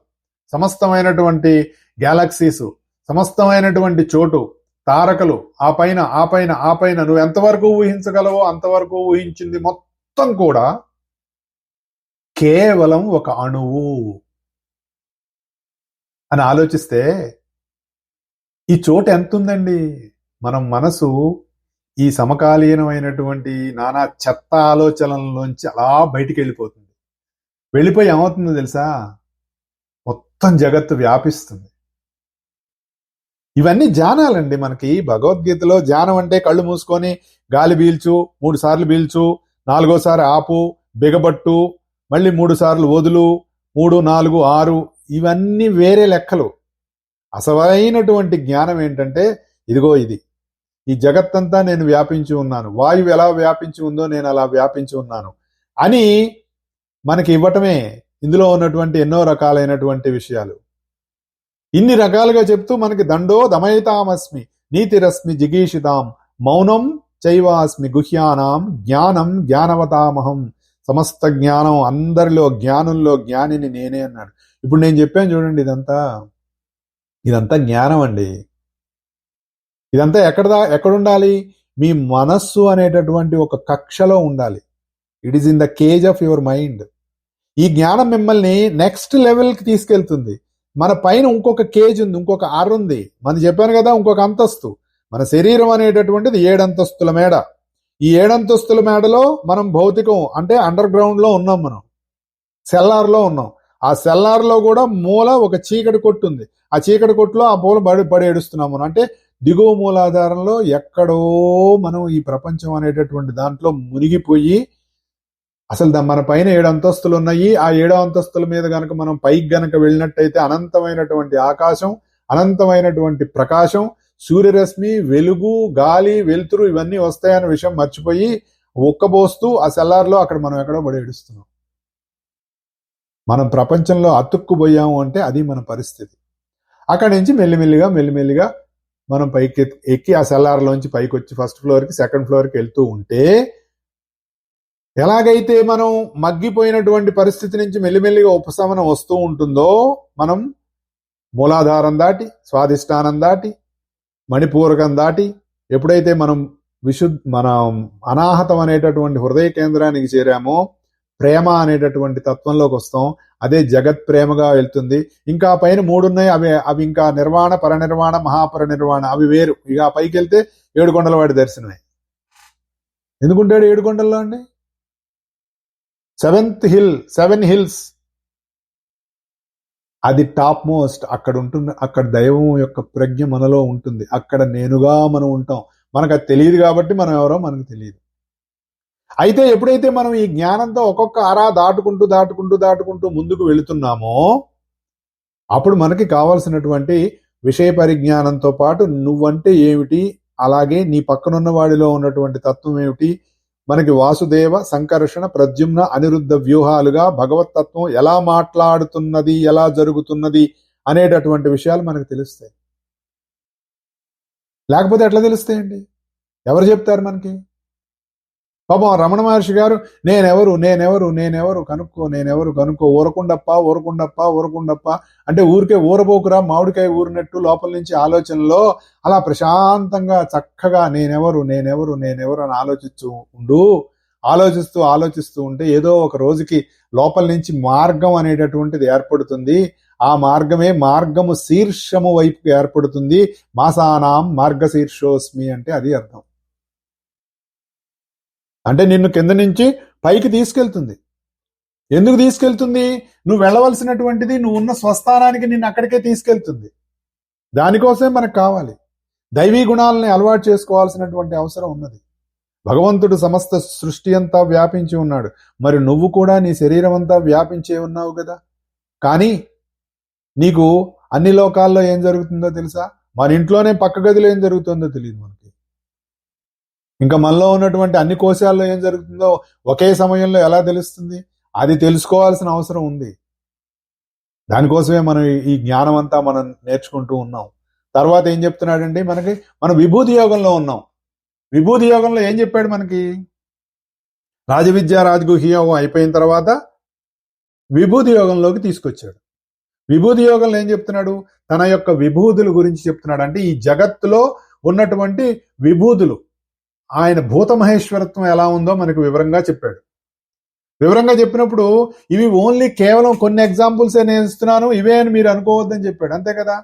సమస్తమైనటువంటి గ్యాలక్సీస్, సమస్తమైనటువంటి చోటు, తారకలు, ఆ పైన నువ్వు ఎంతవరకు ఊహించగలవో అంతవరకు ఊహించింది మొత్తం కూడా కేవలం ఒక అణువు అని ఆలోచిస్తే ఈ చోటు ఎంత ఉందండి. మనం మనసు ఈ సమకాలీనమైనటువంటి నానా చెత్త ఆలోచనల్లోంచి అలా బయటికి వెళ్ళిపోయి ఏమవుతుందో తెలుసా, మొత్తం జగత్తు వ్యాపిస్తుంది. ఇవన్నీ ధ్యానాలండి. మనకి భగవద్గీతలో ధ్యానం అంటే కళ్ళు మూసుకొని గాలి పీల్చు, 3 సార్లు పీల్చు, 4వసారి ఆపు, బిగబట్టు, మళ్ళీ 3 సార్లు వదులు, 3, 4, 6, ఇవన్నీ వేరే లెక్కలు. అసలైనటువంటి జ్ఞానం ఏంటంటే, ఇదిగో ఇది, ఈ జగత్తంతా నేను వ్యాపించి ఉన్నాను, వాయువు ఎలా వ్యాపించి ఉందో నేను అలా వ్యాపించి ఉన్నాను అని మనకి ఇవ్వటమే ఇందులో ఉన్నటువంటి ఎన్నో రకాలైనటువంటి విషయాలు. ఇన్ని రకాలుగా చెప్తూ మనకి దండో దమయితామస్మి నీతిరస్మి జిగీషితాం మౌనం చైవాస్మి గుహ్యానాం జ్ఞానం జ్ఞానవతామహం. సమస్త జ్ఞానం, అందరిలో జ్ఞానంలో జ్ఞానిని నేనే అన్నాడు. ఇప్పుడు నేను చెప్పాను చూడండి, ఇదంతా జ్ఞానం అండి. ఇదంతా ఎక్కడుండాలి? మీ మనస్సు అనేటటువంటి ఒక కక్షలో ఉండాలి. It is in the cage of your mind. ఈ జ్ఞానం మిమ్మల్ని నెక్స్ట్ లెవెల్కి తీసుకెళ్తుంది. మన పైన ఇంకొక కేజ్ ఉంది, ఇంకొక ఆర్ ఉంది. మనం చెప్పాను కదా, ఇంకొక అంతస్తు. మన శరీరం అనేటటువంటిది 7 అంతస్తుల మేడ. ఈ 7 అంతస్తుల మేడలో మనం భౌతికం అంటే అండర్ గ్రౌండ్ లో ఉన్నాం, మనం సెల్లార్లో ఉన్నాం. ఆ సెల్లార్లో కూడా మూల ఒక చీకటి కొట్టు ఉంది. ఆ చీకటి కొట్టులో ఆ పూల పడి ఏడుస్తున్నాం మనం. అంటే దిగువ మూలాధారంలో ఎక్కడో మనం ఈ ప్రపంచం అనేటటువంటి దాంట్లో మునిగిపోయి, అసలు మన పైన 7 అంతస్తులు ఉన్నాయి. ఆ 7 అంతస్తుల మీద గనక మనం పైకి గనక వెళ్ళినట్టయితే అనంతమైనటువంటి ఆకాశం, అనంతమైనటువంటి ప్రకాశం, సూర్యరశ్మి, వెలుగు, గాలి, వెలుతురు ఇవన్నీ వస్తాయన్న విషయం మర్చిపోయి ఒక్కబోస్తూ ఆ సెల్లార్లో అక్కడ మనం ఎక్కడో పడి ఏడుస్తున్నాం. మనం ప్రపంచంలో అతుక్కుపోయాము అంటే అది మన పరిస్థితి. అక్కడి నుంచి మెల్లిమెల్లిగా మనం పైకి ఎక్కి ఆ సెల్లార్లోంచి పైకి వచ్చి ఫస్ట్ ఫ్లోర్కి సెకండ్ ఫ్లోర్కి వెళ్తూ ఉంటే ఎలాగైతే మనం మగ్గిపోయినటువంటి పరిస్థితి నుంచి మెల్లిమెల్లిగా ఉపశమనం వస్తూ ఉంటుందో, మనం మూలాధారం దాటి, స్వాధిష్టానం దాటి, మణిపూరకం దాటి ఎప్పుడైతే మనం మనం అనాహతం అనేటటువంటి హృదయ కేంద్రానికి చేరామో, ప్రేమ అనేటటువంటి తత్వంలోకి వస్తాం. అదే జగత్ ప్రేమగా వెళ్తుంది. ఇంకా పైన 3 ఉన్నాయి, అవి ఇంకా నిర్వాణ, పరనిర్వాణ, మహాపరినిర్వాణ, అవి వేరు. ఇక పైకి వెళ్తే 7 కొండల వాడి దర్శనమే. ఎందుకుంటాడు 7 కొండల్లో అండి? 7 హిల్స్, అది టాప్ మోస్ట్. అక్కడ ఉంటుంది, అక్కడ దైవం యొక్క ప్రజ్ఞ మనలో ఉంటుంది. అక్కడ నేనుగా మనం ఉంటాం. మనకు అది తెలియదు కాబట్టి మనం ఎవరో మనకు తెలియదు. అయితే ఎప్పుడైతే మనం ఈ జ్ఞానంతో ఒక్కొక్క అరా దాటుకుంటూ ముందుకు వెళుతున్నామో, అప్పుడు మనకి కావాల్సినటువంటి విషయ పరిజ్ఞానంతో పాటు నువ్వంటే ఏమిటి, అలాగే నీ పక్కనున్న వాడిలో ఉన్నటువంటి తత్వం ఏమిటి, మనకి వాసుదేవ, సంకర్షణ, ప్రద్యుమ్న, అనిరుద్ధ వ్యూహాలుగా భగవతత్వం ఎలా మాట్లాడుతున్నది, ఎలా జరుగుతున్నది అనేటటువంటి విషయాలు మనకు తెలుస్తాయి. లేకపోతే ఎట్లా తెలుస్తాయండి? ఎవరు చెప్తారు మనకి? పాపం రమణ మహర్షి గారు నేనెవరు కనుక్కో, ఊరకుండప్ప అంటే ఊరికే ఊరబోకురా మామిడికాయ ఊరినట్టు లోపల నుంచి ఆలోచనలో అలా ప్రశాంతంగా చక్కగా నేనెవరు అని ఆలోచిస్తూ ఉంటే ఏదో ఒక రోజుకి లోపల నుంచి మార్గం అనేటటువంటిది ఏర్పడుతుంది. ఆ మార్గము శీర్షము వైపుకి ఏర్పడుతుంది. మాసానాం మార్గశీర్షోస్మి అంటే అది అర్థం. అంటే నిన్ను కింద నుంచి పైకి తీసుకెళ్తుంది. ఎందుకు తీసుకెళ్తుంది? నువ్వు వెళ్ళవలసినటువంటిది, నువ్వు ఉన్న స్వస్థానానికి నిన్ను అక్కడికే తీసుకెళ్తుంది. దానికోసమే మనకు కావాలి. దైవీ గుణాలని అలవాటు చేసుకోవాల్సినటువంటి అవసరం ఉన్నది. భగవంతుడు సమస్త సృష్టి అంతా వ్యాపించి ఉన్నాడు. మరి నువ్వు కూడా నీ శరీరం అంతా వ్యాపించే ఉన్నావు కదా. కానీ నీకు అన్ని లోకాల్లో ఏం జరుగుతుందో తెలుసా? మన ఇంట్లోనే పక్క గదిలో ఏం జరుగుతుందో తెలియదు మనకి. ఇంకా మనలో ఉన్నటువంటి అన్ని కోశాల్లో ఏం జరుగుతుందో ఒకే సమయంలో ఎలా తెలుస్తుంది? అది తెలుసుకోవాల్సిన అవసరం ఉంది. దానికోసమే మనం ఈ జ్ఞానం అంతా మనం నేర్చుకుంటూ ఉన్నాం. తర్వాత ఏం చెప్తున్నాడండి మనకి? మనం విభూతి యోగంలో ఉన్నాం. విభూతి యోగంలో ఏం చెప్పాడు మనకి? రాజవిద్య, రాజగుహ్య యోగం అయిపోయిన తర్వాత విభూతి యోగంలోకి తీసుకొచ్చాడు. విభూతి యోగంలో ఏం చెప్తున్నాడు? తన యొక్క విభూతుల గురించి చెప్తున్నాడు. అంటే ఈ జగత్తులో ఉన్నటువంటి విభూతులు, ఆయన భూత మహేశ్వరత్వం ఎలా ఉందో మనకు వివరంగా చెప్పాడు. వివరంగా చెప్పినప్పుడు ఇవి ఓన్లీ కేవలం కొన్ని ఎగ్జాంపుల్సే నేను ఇస్తున్నాను, ఇవే అని మీరు అనుకోవద్దని చెప్పాడు. అంతే కదా.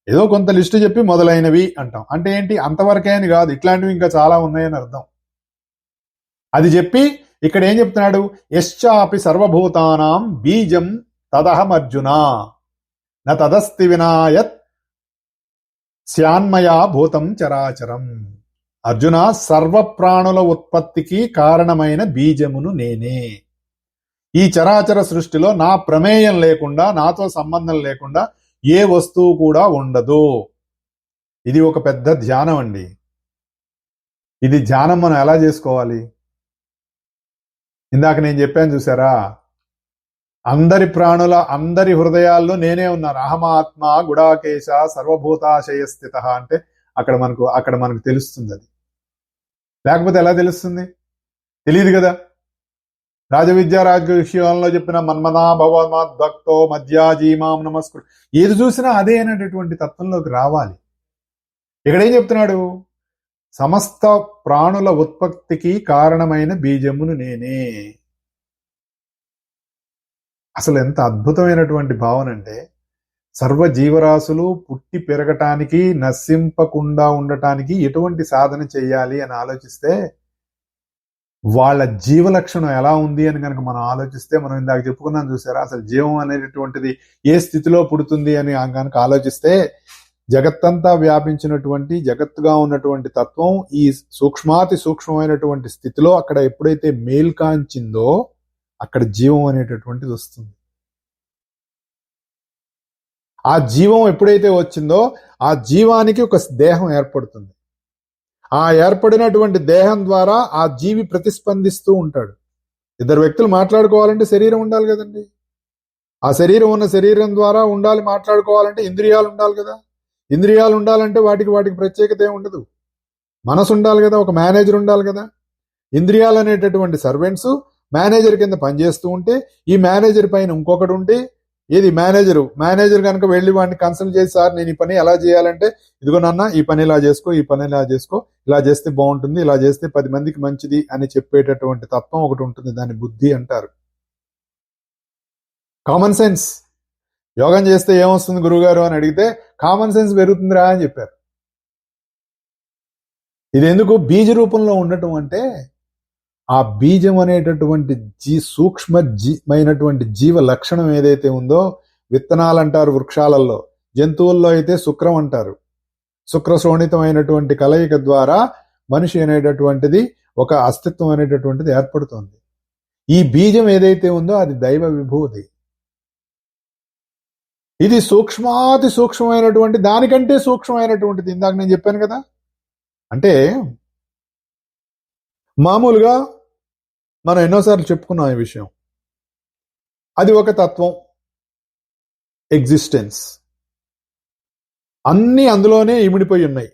ఏదో కొంత లిస్టు చెప్పి మొదలైనవి అంటాం. అంటే ఏంటి? అంతవరకే అని కాదు, ఇట్లాంటివి ఇంకా చాలా ఉన్నాయని అర్థం. అది చెప్పి ఇక్కడ ఏం చెప్తున్నాడు? యశ్చాపి సర్వభూతానాం బీజం తదహమర్జున న తదస్తి వినాయత్ స్యాన్మయా భూతం చరాచరం. అర్జున, సర్వప్రాణుల ఉత్పత్తికి కారణమైన బీజమును నేనే. ఈ చరాచర సృష్టిలో నా ప్రమేయం లేకుండా, నాతో సంబంధం లేకుండా ఏ వస్తువు కూడా ఉండదు. ఇది ఒక పెద్ద ధ్యానం అండి. ఇది ధ్యానం మనం ఎలా చేసుకోవాలి? ఇందాక నేను చెప్పాను చూసారా, అందరి ప్రాణుల, అందరి హృదయాల్లో నేనే ఉన్నాను. అహమాత్మ గుడాకేశ సర్వభూతాశయ స్థిత అంటే అక్కడ మనకు తెలుస్తుంది. అది లేకపోతే ఎలా తెలుస్తుంది? తెలియదు కదా. రాజవిద్య, రాజగుహ్యంలో చెప్పిన మన్మనా భగవద్భక్తో మధ్యాజీమాం నమస్కృ, ఏది చూసినా అదే అనేటటువంటి తత్వంలోకి రావాలి. ఇక్కడేం చెప్తున్నాడు? సమస్త ప్రాణుల ఉత్పత్తికి కారణమైన బీజమును నేనే. అసలు ఎంత అద్భుతమైనటువంటి భావన అంటే, సర్వ జీవరాశులు పుట్టి పెరగటానికి, నశింపకుండా ఉండటానికి ఎటువంటి సాధన చేయాలి అని ఆలోచిస్తే, వాళ్ళ జీవలక్షణం ఎలా ఉంది అని కనుక మనం ఆలోచిస్తే, మనం ఇందాక చెప్పుకున్నాం చూసారా, అసలు జీవం అనేటటువంటిది ఏ స్థితిలో పుడుతుంది అని కనుక ఆలోచిస్తే, జగత్తంతా వ్యాపించినటువంటి, జగత్తుగా ఉన్నటువంటి తత్వం ఈ సూక్ష్మాతి సూక్ష్మమైనటువంటి స్థితిలో అక్కడ ఎప్పుడైతే మేల్కాంచిందో అక్కడ జీవం అనేటటువంటిది వస్తుంది. ఆ జీవం ఎప్పుడైతే వచ్చిందో ఆ జీవానికి ఒక దేహం ఏర్పడుతుంది. ఆ ఏర్పడినటువంటి దేహం ద్వారా ఆ జీవి ప్రతిస్పందిస్తూ ఉంటాడు. ఇద్దరు వ్యక్తులు మాట్లాడుకోవాలంటే శరీరం ఉండాలి కదండి. ఆ శరీరం ఉన్న శరీరం ద్వారా ఉండాలి, మాట్లాడుకోవాలంటే ఇంద్రియాలు ఉండాలి కదా. ఇంద్రియాలు ఉండాలంటే వాటికి ప్రత్యేకత ఏమి ఉండదు. మనసు ఉండాలి కదా, ఒక మేనేజర్ ఉండాలి కదా. ఇంద్రియాలు అనేటటువంటి సర్వెంట్స్ మేనేజర్ కింద పనిచేస్తూ ఉంటే, ఈ మేనేజర్ పైన ఇంకొకటి ఉంటే, ఏది మేనేజర్ కనుక వెళ్ళి వాడిని కన్సల్ట్ చేసి, సార్ నేను ఈ పని ఎలా చేయాలంటే, ఇదిగో నాన్న ఈ పని ఇలా చేసుకో, ఈ పని ఇలా చేసుకో, ఇలా చేస్తే బాగుంటుంది, ఇలా చేస్తే 10 మందికి మంచిది అని చెప్పేటటువంటి తత్వం ఒకటి ఉంటుంది. దాన్ని బుద్ధి అంటారు. Common sense. యోగం చేస్తే ఏమొస్తుంది గురుగారు అని అడిగితే, కామన్ సెన్స్ పెరుగుతుందిరా అని చెప్పారు. ఇది ఎందుకు బీజ రూపంలో ఉండటం అంటే, ఆ బీజం అనేటటువంటి సూక్ష్మమైనటువంటి జీవ లక్షణం ఏదైతే ఉందో, విత్తనాలు అంటారు వృక్షాలలో, జంతువుల్లో అయితే శుక్రం అంటారు. శుక్రశోణితమైనటువంటి కలయిక ద్వారా మనిషి అనేటటువంటిది, ఒక అస్తిత్వం అనేటటువంటిది ఏర్పడుతుంది. ఈ బీజం ఏదైతే ఉందో అది దైవ విభూతి. ఇది సూక్ష్మాతి సూక్ష్మమైనటువంటి, దానికంటే సూక్ష్మమైనటువంటిది. ఇందాక నేను చెప్పాను కదా, అంటే మామూలుగా మనం ఎన్నోసార్లు చెప్పుకున్నాం ఈ విషయం. అది ఒక తత్వం, ఎగ్జిస్టెన్స్, అన్నీ అందులోనే ఇమిడిపోయి ఉన్నాయి.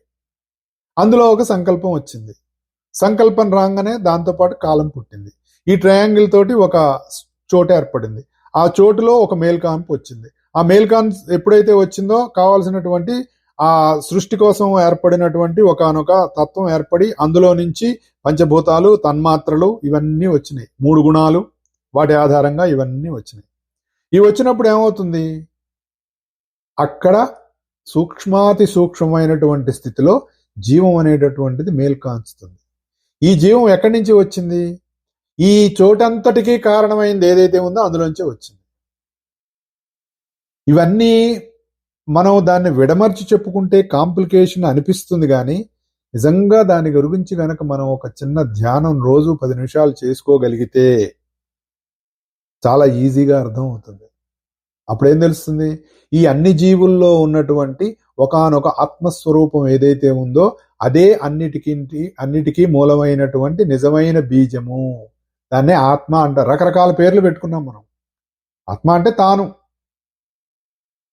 అందులో ఒక సంకల్పం వచ్చింది. సంకల్పం రాగానే దాంతోపాటు కాలం పుట్టింది. ఈ ట్రయాంగిల్ తోటి ఒక చోటు ఏర్పడింది. ఆ చోటులో ఒక మేల్కాన్పు వచ్చింది. ఆ మేల్కాన్ ఎప్పుడైతే వచ్చిందో, కావాల్సినటువంటి ఆ సృష్టి కోసం ఏర్పడినటువంటి ఒకనొక తత్వం ఏర్పడి, అందులో నుంచి పంచభూతాలు, తన్మాత్రలు ఇవన్నీ వచ్చినాయి. 3 గుణాలు, వాటి ఆధారంగా ఇవన్నీ వచ్చినాయి. ఇవి వచ్చినప్పుడు ఏమవుతుంది, అక్కడ సూక్ష్మాతి సూక్ష్మమైనటువంటి స్థితిలో జీవం అనేటటువంటిది మేల్కాంచుతుంది. ఈ జీవం ఎక్కడి నుంచి వచ్చింది? ఈ చోటంతటికీ కారణమైంది ఏదైతే ఉందో అందులోంచే వచ్చింది. ఇవన్నీ మనం దాన్ని విడమర్చి చెప్పుకుంటే కాంప్లికేషన్ అనిపిస్తుంది, కానీ నిజంగా దాని గురించి గనక మనం ఒక చిన్న ధ్యానం రోజు 10 నిమిషాలు చేసుకోగలిగితే చాలా ఈజీగా అర్థం అవుతుంది. అప్పుడేం తెలుస్తుంది, ఈ అన్ని జీవుల్లో ఉన్నటువంటి ఒకానొక ఆత్మస్వరూపం ఏదైతే ఉందో అదే అన్నిటికీ మూలమైనటువంటి నిజమైన బీజము. దాన్నే ఆత్మ అంటారు. రకరకాల పేర్లు పెట్టుకున్నాం మనం. ఆత్మ అంటే తాను.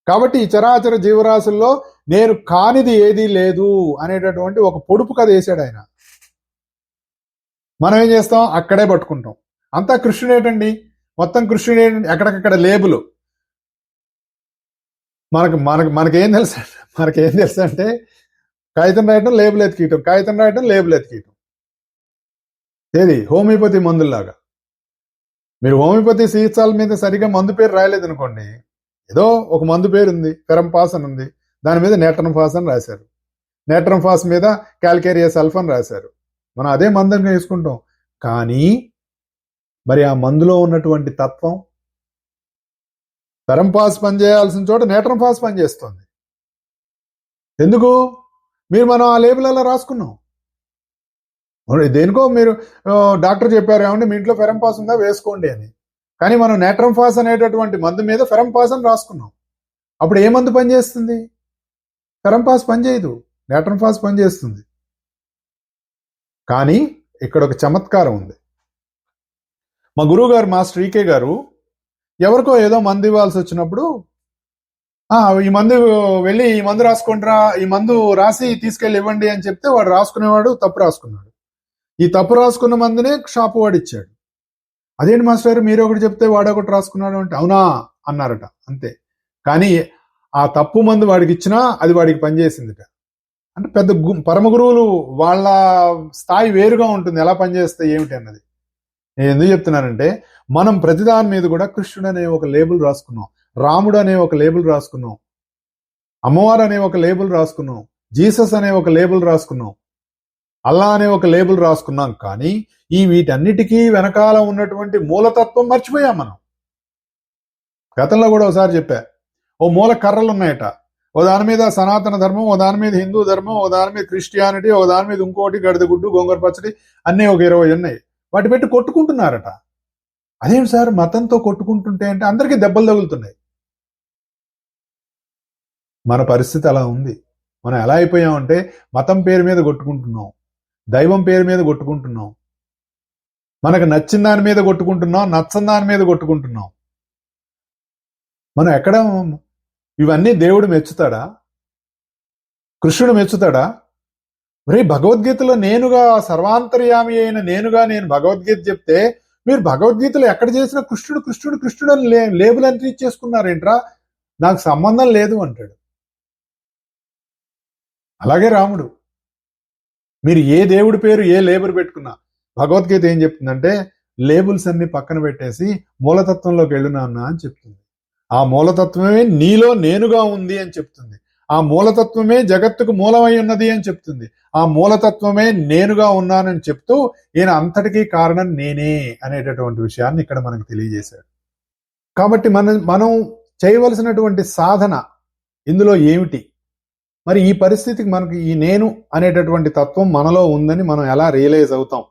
కాబట్టి ఈ చరాచర జీవరాశుల్లో నేను కానిది ఏదీ లేదు అనేటటువంటి ఒక పొడుపు కథ వేసాడు ఆయన. మనం ఏం చేస్తాం, అక్కడే పట్టుకుంటాం. అంతా కృష్ణుడేటండి, మొత్తం కృష్ణుడేటండి, ఎక్కడికక్కడ లేబులు. మనకేం తెలుసు అంటే కాగితం రాయటం, లేబుల్ ఎతికియటం, కాగితం రాయటం, లేబుల్ ఎతికియటం. ఏది హోమియోపతి మందుల్లాగా. మీరు హోమియోపతి సీసాల మీద సరిగా మందు పేరు రాయలేదు అనుకోండి, ఏదో ఒక మందు పేరు ఉంది, ఫెరంపాస్ అని ఉంది, దాని మీద నేట్రన్ఫాస్ అని రాశారు. నేట్రన్ఫాస్ మీద క్యాల్కేరియా సల్ఫ్ అని రాశారు. మనం అదే మందంగా వేసుకుంటాం. కానీ మరి ఆ మందులో ఉన్నటువంటి తత్వం, ఫెరంపాస్ పనిచేయాల్సిన చోట నేట్రన్ఫాస్ పనిచేస్తుంది. ఎందుకు? మనం ఆ లేబుల్ అలా రాసుకున్నాం. దేనికో మీరు డాక్టర్ చెప్పారు, ఏమంటే మీ ఇంట్లో ఫెరంపాస్ ఉందా వేసుకోండి అని. కానీ మనం నేట్రన్ఫాస్ అనేటటువంటి మందు మీద ఫెరంపాస్ అని రాసుకున్నాం. అప్పుడు ఏ మందు పనిచేస్తుంది? ఫెరంపాస్ పనిచేయదు, నేట్రన్ఫాస్ పనిచేస్తుంది. కానీ ఇక్కడ ఒక చమత్కారం ఉంది. మా గురువు గారు, మాస్టర్ ఈకే గారు, ఎవరికో ఏదో మందు ఇవ్వాల్సి వచ్చినప్పుడు, ఈ మందు వెళ్ళి ఈ మందు రాసుకుంటారా, ఈ మందు రాసి తీసుకెళ్ళి ఇవ్వండి అని చెప్తే వాడు రాసుకునేవాడు తప్పు రాసుకున్నాడు. ఈ తప్పు రాసుకున్న మందునే షాపు వాడు ఇచ్చాడు. అదేంటి మాస్టర్ మీరు ఒకటి చెప్తే వాడొకటి రాసుకున్నాడు అంటే, అవునా అన్నారట, అంతే. కానీ ఆ తప్పు మందు వాడికి ఇచ్చినా అది వాడికి పనిచేసిందిట. అంటే పెద్ద పరమ గురువులు వాళ్ళ స్థాయి వేరుగా ఉంటుంది, ఎలా పనిచేస్తే ఏమిటి అన్నది. నేను ఎందుకు చెప్తున్నానంటే, మనం ప్రతిదాని మీద కూడా కృష్ణుడు అనే ఒక లేబుల్ రాసుకున్నాం, రాముడు అనే ఒక లేబుల్ రాసుకున్నాం, అమ్మవారు అనే ఒక లేబుల్ రాసుకున్నాం, జీసస్ అనే ఒక లేబుల్ రాసుకున్నాం, అల్లా అనే ఒక లేబుల్ రాసుకున్నాం. కానీ ఈ వీటన్నిటికీ వెనకాల ఉన్నటువంటి మూలతత్వం మర్చిపోయాం మనం. గతంలో కూడా ఒకసారి చెప్పా, ఓ మూల కర్రలు ఉన్నాయట. ఓ దాని మీద సనాతన ధర్మం, ఓ దాని మీద హిందూ ధర్మం, ఓ దాని మీద క్రిస్టియానిటీ, ఓ దాని మీద ఇంకోటి గడిదగుడ్డు, గోంగూర పచ్చడి, అన్నీ ఒక 20 ఉన్నాయి. వాటి పెట్టి కొట్టుకుంటున్నారట. అదేం సార్ మతంతో కొట్టుకుంటుంటే అంటే, అందరికీ దెబ్బలు తగులుతున్నాయి. మన పరిస్థితి అలా ఉంది. మనం ఎలా అయిపోయామంటే, మతం పేరు మీద కొట్టుకుంటున్నాం, దైవం పేరు మీద కొట్టుకుంటున్నాం, మనకు నచ్చిన దాని మీద కొట్టుకుంటున్నాం, నచ్చని దాని మీద కొట్టుకుంటున్నాం. మనం ఎక్కడ ఇవన్నీ దేవుడు మెచ్చుతాడా? కృష్ణుడు మెచ్చుతాడా? మరి భగవద్గీతలో నేనుగా సర్వాంతర్యామి అయిన నేనుగా నేను భగవద్గీత చెప్తే మీరు భగవద్గీతలో ఎక్కడ చేసిన కృష్ణుడు కృష్ణుడు కృష్ణుడు అని లేబుల్ ఎంట్రీ చేసుకున్నారేంట్రా, నాకు సంబంధం లేదు అంటాడు. అలాగే రాముడు, మీరు ఏ దేవుడి పేరు ఏ లేబుల్ పెట్టుకున్నా భగవద్గీత ఏం చెప్తుందంటే లేబుల్స్ అన్ని పక్కన పెట్టేసి మూలతత్వంలోకి వెళ్ళు నాన్న అని చెప్తుంది. ఆ మూలతత్వమే నీలో నేనుగా ఉంది అని చెప్తుంది. ఆ మూలతత్వమే జగత్తుకు మూలమై ఉన్నది అని చెప్తుంది. ఆ మూలతత్వమే నేనుగా ఉన్నానని చెప్తూ ఈయన అంతటికీ కారణం నేనే అనేటటువంటి విషయాన్ని ఇక్కడ మనకు తెలియజేశాడు. కాబట్టి మనం చేయవలసినటువంటి సాధన ఇందులో ఏమిటి? మరి ఈ పరిస్థితికి మనకి ఈ నేను అనేటటువంటి తత్వం మనలో ఉందని మనం ఎలా రియలైజ్ అవుతాం?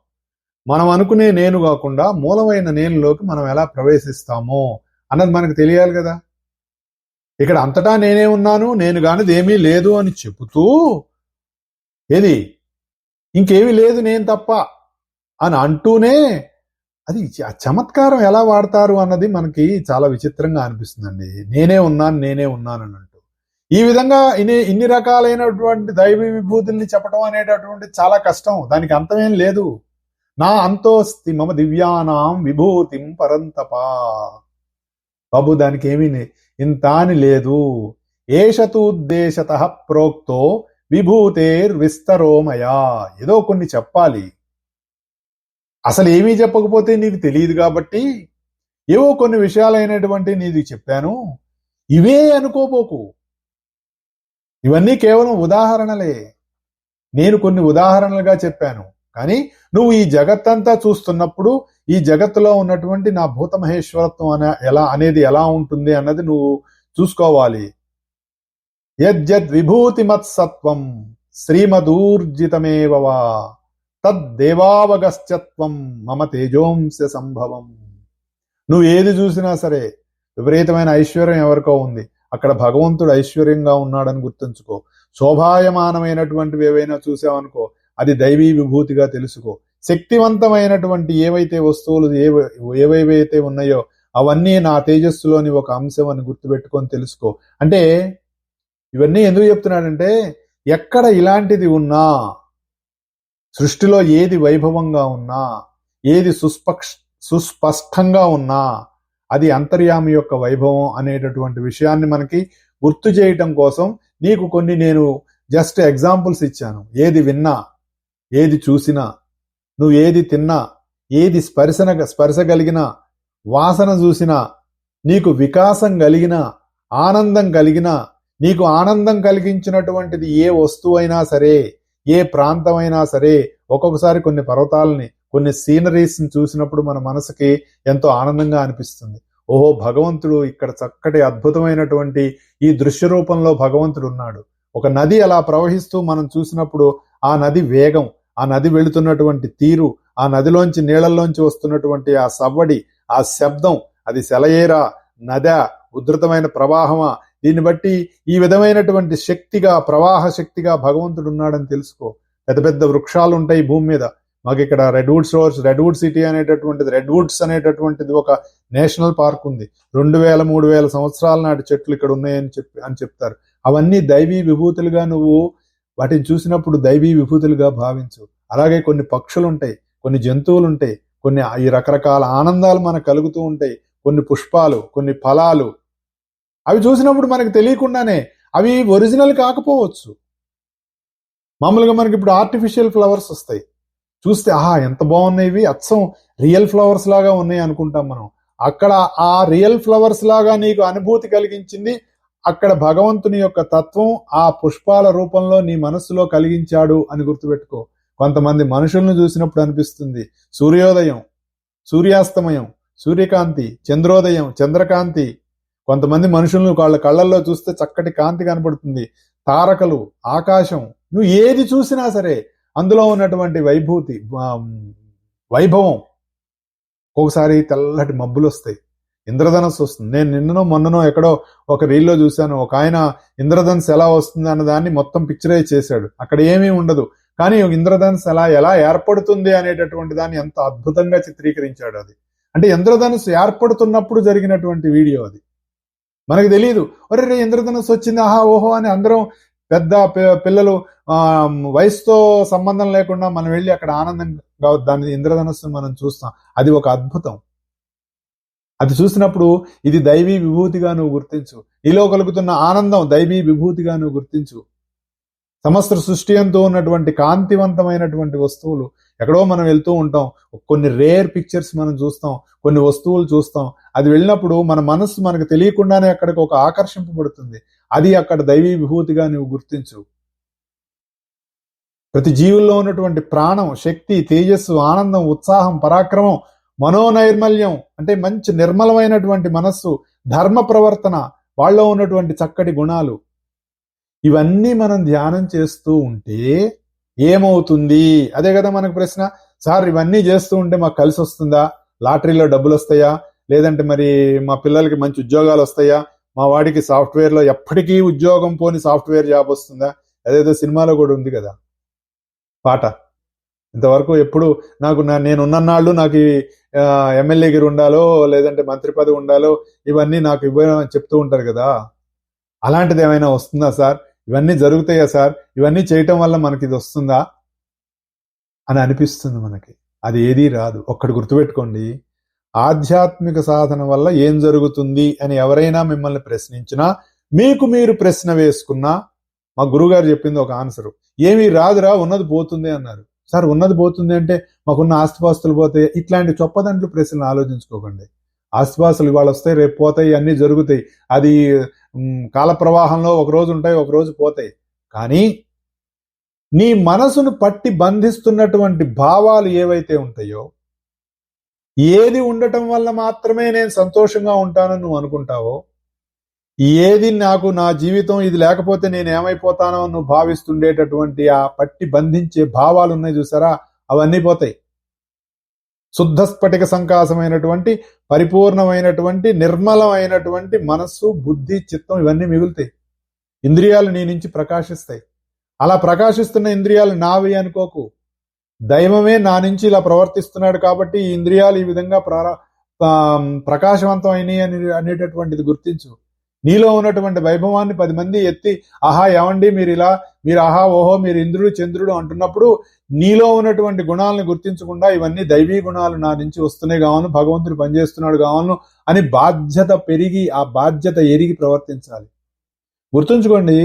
మనం అనుకునే నేను కాకుండా మూలమైన నేనులోకి మనం ఎలా ప్రవేశిస్తామో అన్నది మనకు తెలియాలి కదా. ఇక్కడ అంతటా నేనే ఉన్నాను, నేను కానిది ఏమీ లేదు అని చెబుతూ ఏది ఇంకేమీ లేదు నేను తప్ప అని అంటూనే అది చమత్కారం ఎలా వాడతారు అన్నది మనకి చాలా విచిత్రంగా అనిపిస్తుందండి. నేనే ఉన్నాను అని అంటూ ఈ విధంగా ఇన్ని రకాలైనటువంటి దైవ విభూతుల్ని చెప్పడం అనేటటువంటి చాలా కష్టం. దానికి అంతమేం లేదు. నా అంతోస్తి మమ దివ్యానాం విభూతిం పరంతపా. బాబు దానికి ఏమీ ఇంత అని లేదు. ఏషతూద్దేశత ప్రోక్తో విభూతేర్ విస్తరోమయా. ఏదో కొన్ని చెప్పాలి. అసలు ఏమీ చెప్పకపోతే నీకు తెలియదు కాబట్టి ఏవో కొన్ని విషయాలైనటువంటి నీకు చెప్పాను, ఇవే అనుకోబోకు. ఇవన్నీ కేవలం ఉదాహరణలే. నేను కొన్ని ఉదాహరణలుగా చెప్పాను. కానీ నువ్వు ఈ జగత్తంతా చూస్తున్నప్పుడు ఈ జగత్తులో ఉన్నటువంటి నా భూత మహేశ్వరత్వం అనేది ఎలా ఉంటుంది అన్నది నువ్వు చూసుకోవాలి. యజ్జద్ విభూతిమత్సత్వం శ్రీమదూర్జితమేవవా తద్దేవావగశ్చత్వం మమ తేజోంశ సంభవం. నువ్వు ఏది చూసినా సరే విపరీతమైన ఐశ్వర్యం ఎవరికో ఉంది, అక్కడ భగవంతుడు ఐశ్వర్యంగా ఉన్నాడని గుర్తుంచుకో. శోభాయమానమైనటువంటివి ఏవైనా చూసావనుకో, అది దైవీ విభూతిగా తెలుసుకో. శక్తివంతమైనటువంటి ఏవైతే వస్తువులు ఏవైతే ఉన్నాయో అవన్నీ నా తేజస్సులోని ఒక అంశం అని గుర్తుపెట్టుకొని తెలుసుకో. అంటే ఇవన్నీ ఎందుకు చెప్తున్నాడంటే ఎక్కడ ఇలాంటిది ఉన్నా, సృష్టిలో ఏది వైభవంగా ఉన్నా, ఏది సుస్పష్టంగా ఉన్నా అది అంతర్యామి యొక్క వైభవం అనేటటువంటి విషయాన్ని మనకి గుర్తు చేయటం కోసం నీకు కొన్ని నేను జస్ట్ ఎగ్జాంపుల్స్ ఇచ్చాను. ఏది విన్నా, ఏది చూసినా, నువ్వు ఏది తిన్నా, ఏది స్పర్శగలిగినా, వాసన చూసినా, నీకు వికాసం కలిగినా, ఆనందం కలిగినా, నీకు ఆనందం కలిగించినటువంటిది ఏ వస్తువైనా సరే, ఏ ప్రాంతమైనా సరే, ఒక్కొక్కసారి కొన్ని పర్వతాలని, కొన్ని సీనరీస్ని చూసినప్పుడు మన మనసుకి ఎంతో ఆనందంగా అనిపిస్తుంది. ఓహో, భగవంతుడు ఇక్కడ చక్కటి అద్భుతమైనటువంటి ఈ దృశ్య రూపంలో భగవంతుడు ఉన్నాడు. ఒక నది అలా ప్రవహిస్తూ మనం చూసినప్పుడు ఆ నది వేగం, ఆ నది వెళుతున్నటువంటి తీరు, ఆ నదిలోంచి నీళ్లలోంచి వస్తున్నటువంటి ఆ సవ్వడి, ఆ శబ్దం, అది సెలయేరా, నదా, ఉధృతమైన ప్రవాహమా, దీన్ని బట్టి ఈ విధమైనటువంటి శక్తిగా, ప్రవాహ శక్తిగా భగవంతుడు ఉన్నాడని తెలుసుకో. పెద్ద పెద్ద వృక్షాలు ఉంటాయి భూమి మీద. మాకు ఇక్కడ రెడ్వుడ్ సిటీ అనేటటువంటిది, రెడ్వుడ్స్ అనేటటువంటిది ఒక నేషనల్ పార్క్ ఉంది. 2000-3000 సంవత్సరాల నాటి చెట్లు ఇక్కడ ఉన్నాయని చెప్తారు. అవన్నీ దైవీ విభూతులుగా నువ్వు వాటిని చూసినప్పుడు దైవీ విభూతులుగా భావించు. అలాగే కొన్ని పక్షులు ఉంటాయి, కొన్ని జంతువులు ఉంటాయి, కొన్ని ఈ రకరకాల ఆనందాలు మనకు కలుగుతూ ఉంటాయి. కొన్ని పుష్పాలు, కొన్ని ఫలాలు, అవి చూసినప్పుడు మనకు తెలియకుండానే అవి ఒరిజినల్ కాకపోవచ్చు. మామూలుగా మనకి ఇప్పుడు ఆర్టిఫిషియల్ ఫ్లవర్స్ వస్తాయి, చూస్తే ఆహా ఎంత బాగున్నాయి, ఇవి అచ్చం రియల్ ఫ్లవర్స్ లాగా ఉన్నాయి అనుకుంటాం మనం. అక్కడ ఆ రియల్ ఫ్లవర్స్ లాగా నీకు అనుభూతి కలిగించింది అక్కడ భగవంతుని యొక్క తత్వం ఆ పుష్పాల రూపంలో నీ మనస్సులో కలిగించాడు అని గుర్తుపెట్టుకో. కొంతమంది మనుషులను చూసినప్పుడు అనిపిస్తుంది సూర్యోదయం, సూర్యాస్తమయం, సూర్యకాంతి, చంద్రోదయం, చంద్రకాంతి. కొంతమంది మనుషులను వాళ్ళ కళ్ళల్లో చూస్తే చక్కటి కాంతి కనపడుతుంది, తారకలు, ఆకాశం. నువ్వు ఏది చూసినా సరే అందులో ఉన్నటువంటి వైభవం. ఒక్కొక్కసారి తెల్లటి మబ్బులు వస్తాయి, ఇంద్రధనస్సు వస్తుంది. నేను నిన్ననో మొన్ననో ఎక్కడో ఒక రీల్లో చూశాను, ఒక ఆయన ఇంద్రధనస్సు ఎలా వస్తుంది అన్న దాన్ని మొత్తం పిక్చరైజ్ చేశాడు. అక్కడ ఏమీ ఉండదు, కానీ ఇంద్రధనస్సు ఎలా ఏర్పడుతుంది అనేటటువంటి దాన్ని ఎంత అద్భుతంగా చిత్రీకరించాడు. అది అంటే ఇంద్రధనస్సు ఏర్పడుతున్నప్పుడు జరిగినటువంటి వీడియో అది. మనకు తెలియదు. ఒరే రే ఇంద్రధనుస్సు వచ్చింది, ఆహా ఓహో అని అందరం పెద్ద పిల్లలు వయసుతో సంబంధం లేకుండా మనం వెళ్ళి అక్కడ ఆనందంగా దాని ఇంద్రధనుస్సును మనం చూస్తాం. అది ఒక అద్భుతం. అది చూసినప్పుడు ఇది దైవీ విభూతిగా నువ్వు గుర్తించు. నీలో కలుగుతున్న ఆనందం దైవీ విభూతిగా నువ్వు గుర్తించు. సమస్త సృష్టి అంతా ఉన్నటువంటి కాంతివంతమైనటువంటి వస్తువులు ఎక్కడో మనం వెళ్తూ ఉంటాం, కొన్ని రేర్ పిక్చర్స్ మనం చూస్తాం, కొన్ని వస్తువులు చూస్తాం. అది వెళ్ళినప్పుడు మన మనస్సు మనకు తెలియకుండానే అక్కడికి ఒక ఆకర్షింపబడుతుంది. అది అక్కడ దైవీ విభూతిగా నువ్వు గుర్తించు. ప్రతి జీవుల్లో ఉన్నటువంటి ప్రాణం, శక్తి, తేజస్సు, ఆనందం, ఉత్సాహం, పరాక్రమం, మనోనైర్మల్యం అంటే మంచి నిర్మలమైనటువంటి మనస్సు, ధర్మ ప్రవర్తన, వాళ్ళలో ఉన్నటువంటి చక్కటి గుణాలు, ఇవన్నీ మనం ధ్యానం చేస్తూ ఉంటే ఏమవుతుంది? అదే కదా మనకు ప్రశ్న. సార్ ఇవన్నీ చేస్తూ ఉంటే మాకు కలిసి వస్తుందా? లాటరీలో డబ్బులు వస్తాయా? లేదంటే మరి మా పిల్లలకి మంచి ఉద్యోగాలు వస్తాయా? మా వాడికి సాఫ్ట్వేర్లో ఎప్పటికీ ఉద్యోగం పోని సాఫ్ట్వేర్ జాబ్ వస్తుందా? అదేదో సినిమాలో కూడా ఉంది కదా పాట. ఇంతవరకు ఎప్పుడు నేనున్నన్నాళ్ళు నాకు ఎమ్మెల్యేగిరి ఉండాలో లేదంటే మంత్రి పదవి ఉండాలో ఇవన్నీ నాకు ఇవ్వని చెప్తూ ఉంటారు కదా. అలాంటిది ఏమైనా వస్తుందా సార్? ఇవన్నీ జరుగుతాయా సార్? ఇవన్నీ చేయటం వల్ల మనకి ఇది వస్తుందా అని అనిపిస్తుంది మనకి. అది ఏదీ రాదు. ఒక్కటి గుర్తుపెట్టుకోండి, ఆధ్యాత్మిక సాధన వల్ల ఏం జరుగుతుంది అని ఎవరైనా మిమ్మల్ని ప్రశ్నించినా, మీకు మీరు ప్రశ్న వేసుకున్నా, మా గురువుగారు చెప్పింది ఒక ఆన్సర్, ఏమీ రాదురా ఉన్నది పోతుంది అన్నారు. సార్ ఉన్నది పోతుంది అంటే మాకున్న ఆస్తిపాస్తులు పోతాయి, ఇట్లాంటి చొప్పదంట్లు ప్రశ్నలు ఆలోచించుకోకండి. ఆస్తిపాస్తులు ఇవాళ వస్తాయి, రేపు పోతాయి, అన్నీ జరుగుతాయి. అది కాల ప్రవాహంలో ఒక రోజు ఉంటాయి, ఒక రోజు పోతాయి. కానీ నీ మనసును పట్టి బంధిస్తున్నటువంటి భావాలు ఏవైతే ఉంటాయో, ఏది ఉండటం వల్ల మాత్రమే నేను సంతోషంగా ఉంటానని నువ్వు అనుకుంటావో, ఏది నాకు నా జీవితం ఇది లేకపోతే నేను ఏమైపోతానో నువ్వు భావిస్తుండేటటువంటి ఆ పట్టి బంధించే భావాలు ఉన్నాయి చూసారా, అవన్నీ పోతాయి. శుద్ధ స్ఫటిక సంకాసమైనటువంటి పరిపూర్ణమైనటువంటి నిర్మలమైనటువంటి మనస్సు, బుద్ధి, చిత్తం ఇవన్నీ మిగులుతాయి. ఇంద్రియాలు నీ నుంచి ప్రకాశిస్తాయి. అలా ప్రకాశిస్తున్న ఇంద్రియాలు నావి అనుకోకు. దైవమే నా నుంచి ఇలా ప్రవర్తిస్తున్నాడు కాబట్టి ఈ ఇంద్రియాలు ఈ విధంగా ప్రకాశవంతం అయినాయి అనేటటువంటిది గుర్తించు. నీలో ఉన్నటువంటి వైభవాన్ని 10 మంది ఎత్తి ఆహా ఏమండి మీరు ఆహా ఓహో మీరు ఇంద్రుడు చంద్రుడు అంటున్నప్పుడు నీలో ఉన్నటువంటి గుణాలను గుర్తించకుండా ఇవన్నీ దైవీ గుణాలు నా నుంచి వస్తున్నాయి కావాలను, భగవంతుడు పనిచేస్తున్నాడు కావాలను అని బాధ్యత పెరిగి ఆ బాధ్యత ఎరిగి ప్రవర్తించాలి. గుర్తుంచుకోండి,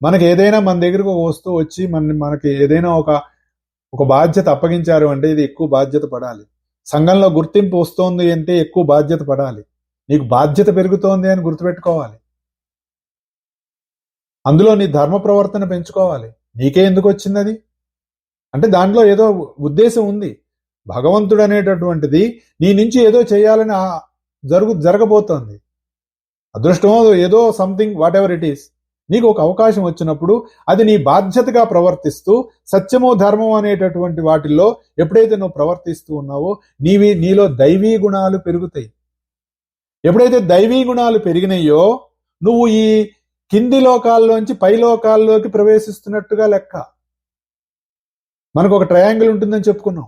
మనకి ఏదైనా మన దగ్గరకు ఒక వస్తువు వచ్చి మనకి ఏదైనా ఒక బాధ్యత అప్పగించారు అంటే ఇది ఎక్కువ బాధ్యత పడాలి. సంఘంలో గుర్తింపు వస్తోంది అంటే ఎక్కువ బాధ్యత పడాలి. నీకు బాధ్యత పెరుగుతోంది అని గుర్తుపెట్టుకోవాలి. అందులో నీ ధర్మ ప్రవర్తన పెంచుకోవాలి. నీకే ఎందుకు వచ్చింది అది అంటే దాంట్లో ఏదో ఉద్దేశం ఉంది. భగవంతుడు అనేటటువంటిది నీ నుంచి ఏదో చేయాలని జరగబోతోంది. అదృష్టమో ఏదో something what ever it is, నీకు ఒక అవకాశం వచ్చినప్పుడు అది నీ బాధ్యతగా ప్రవర్తిస్తూ సత్యము ధర్మం అనేటటువంటి వాటిల్లో ఎప్పుడైతే నువ్వు ప్రవర్తిస్తూ ఉన్నావో నీలో దైవీ గుణాలు పెరుగుతాయి. ఎప్పుడైతే దైవీ గుణాలు పెరిగినాయో నువ్వు ఈ కింది లోకాల్లోంచి పై లోకాల్లోకి ప్రవేశిస్తున్నట్టుగా లెక్క. మనకు ఒక ట్రయాంగిల్ ఉంటుందని చెప్పుకున్నాం.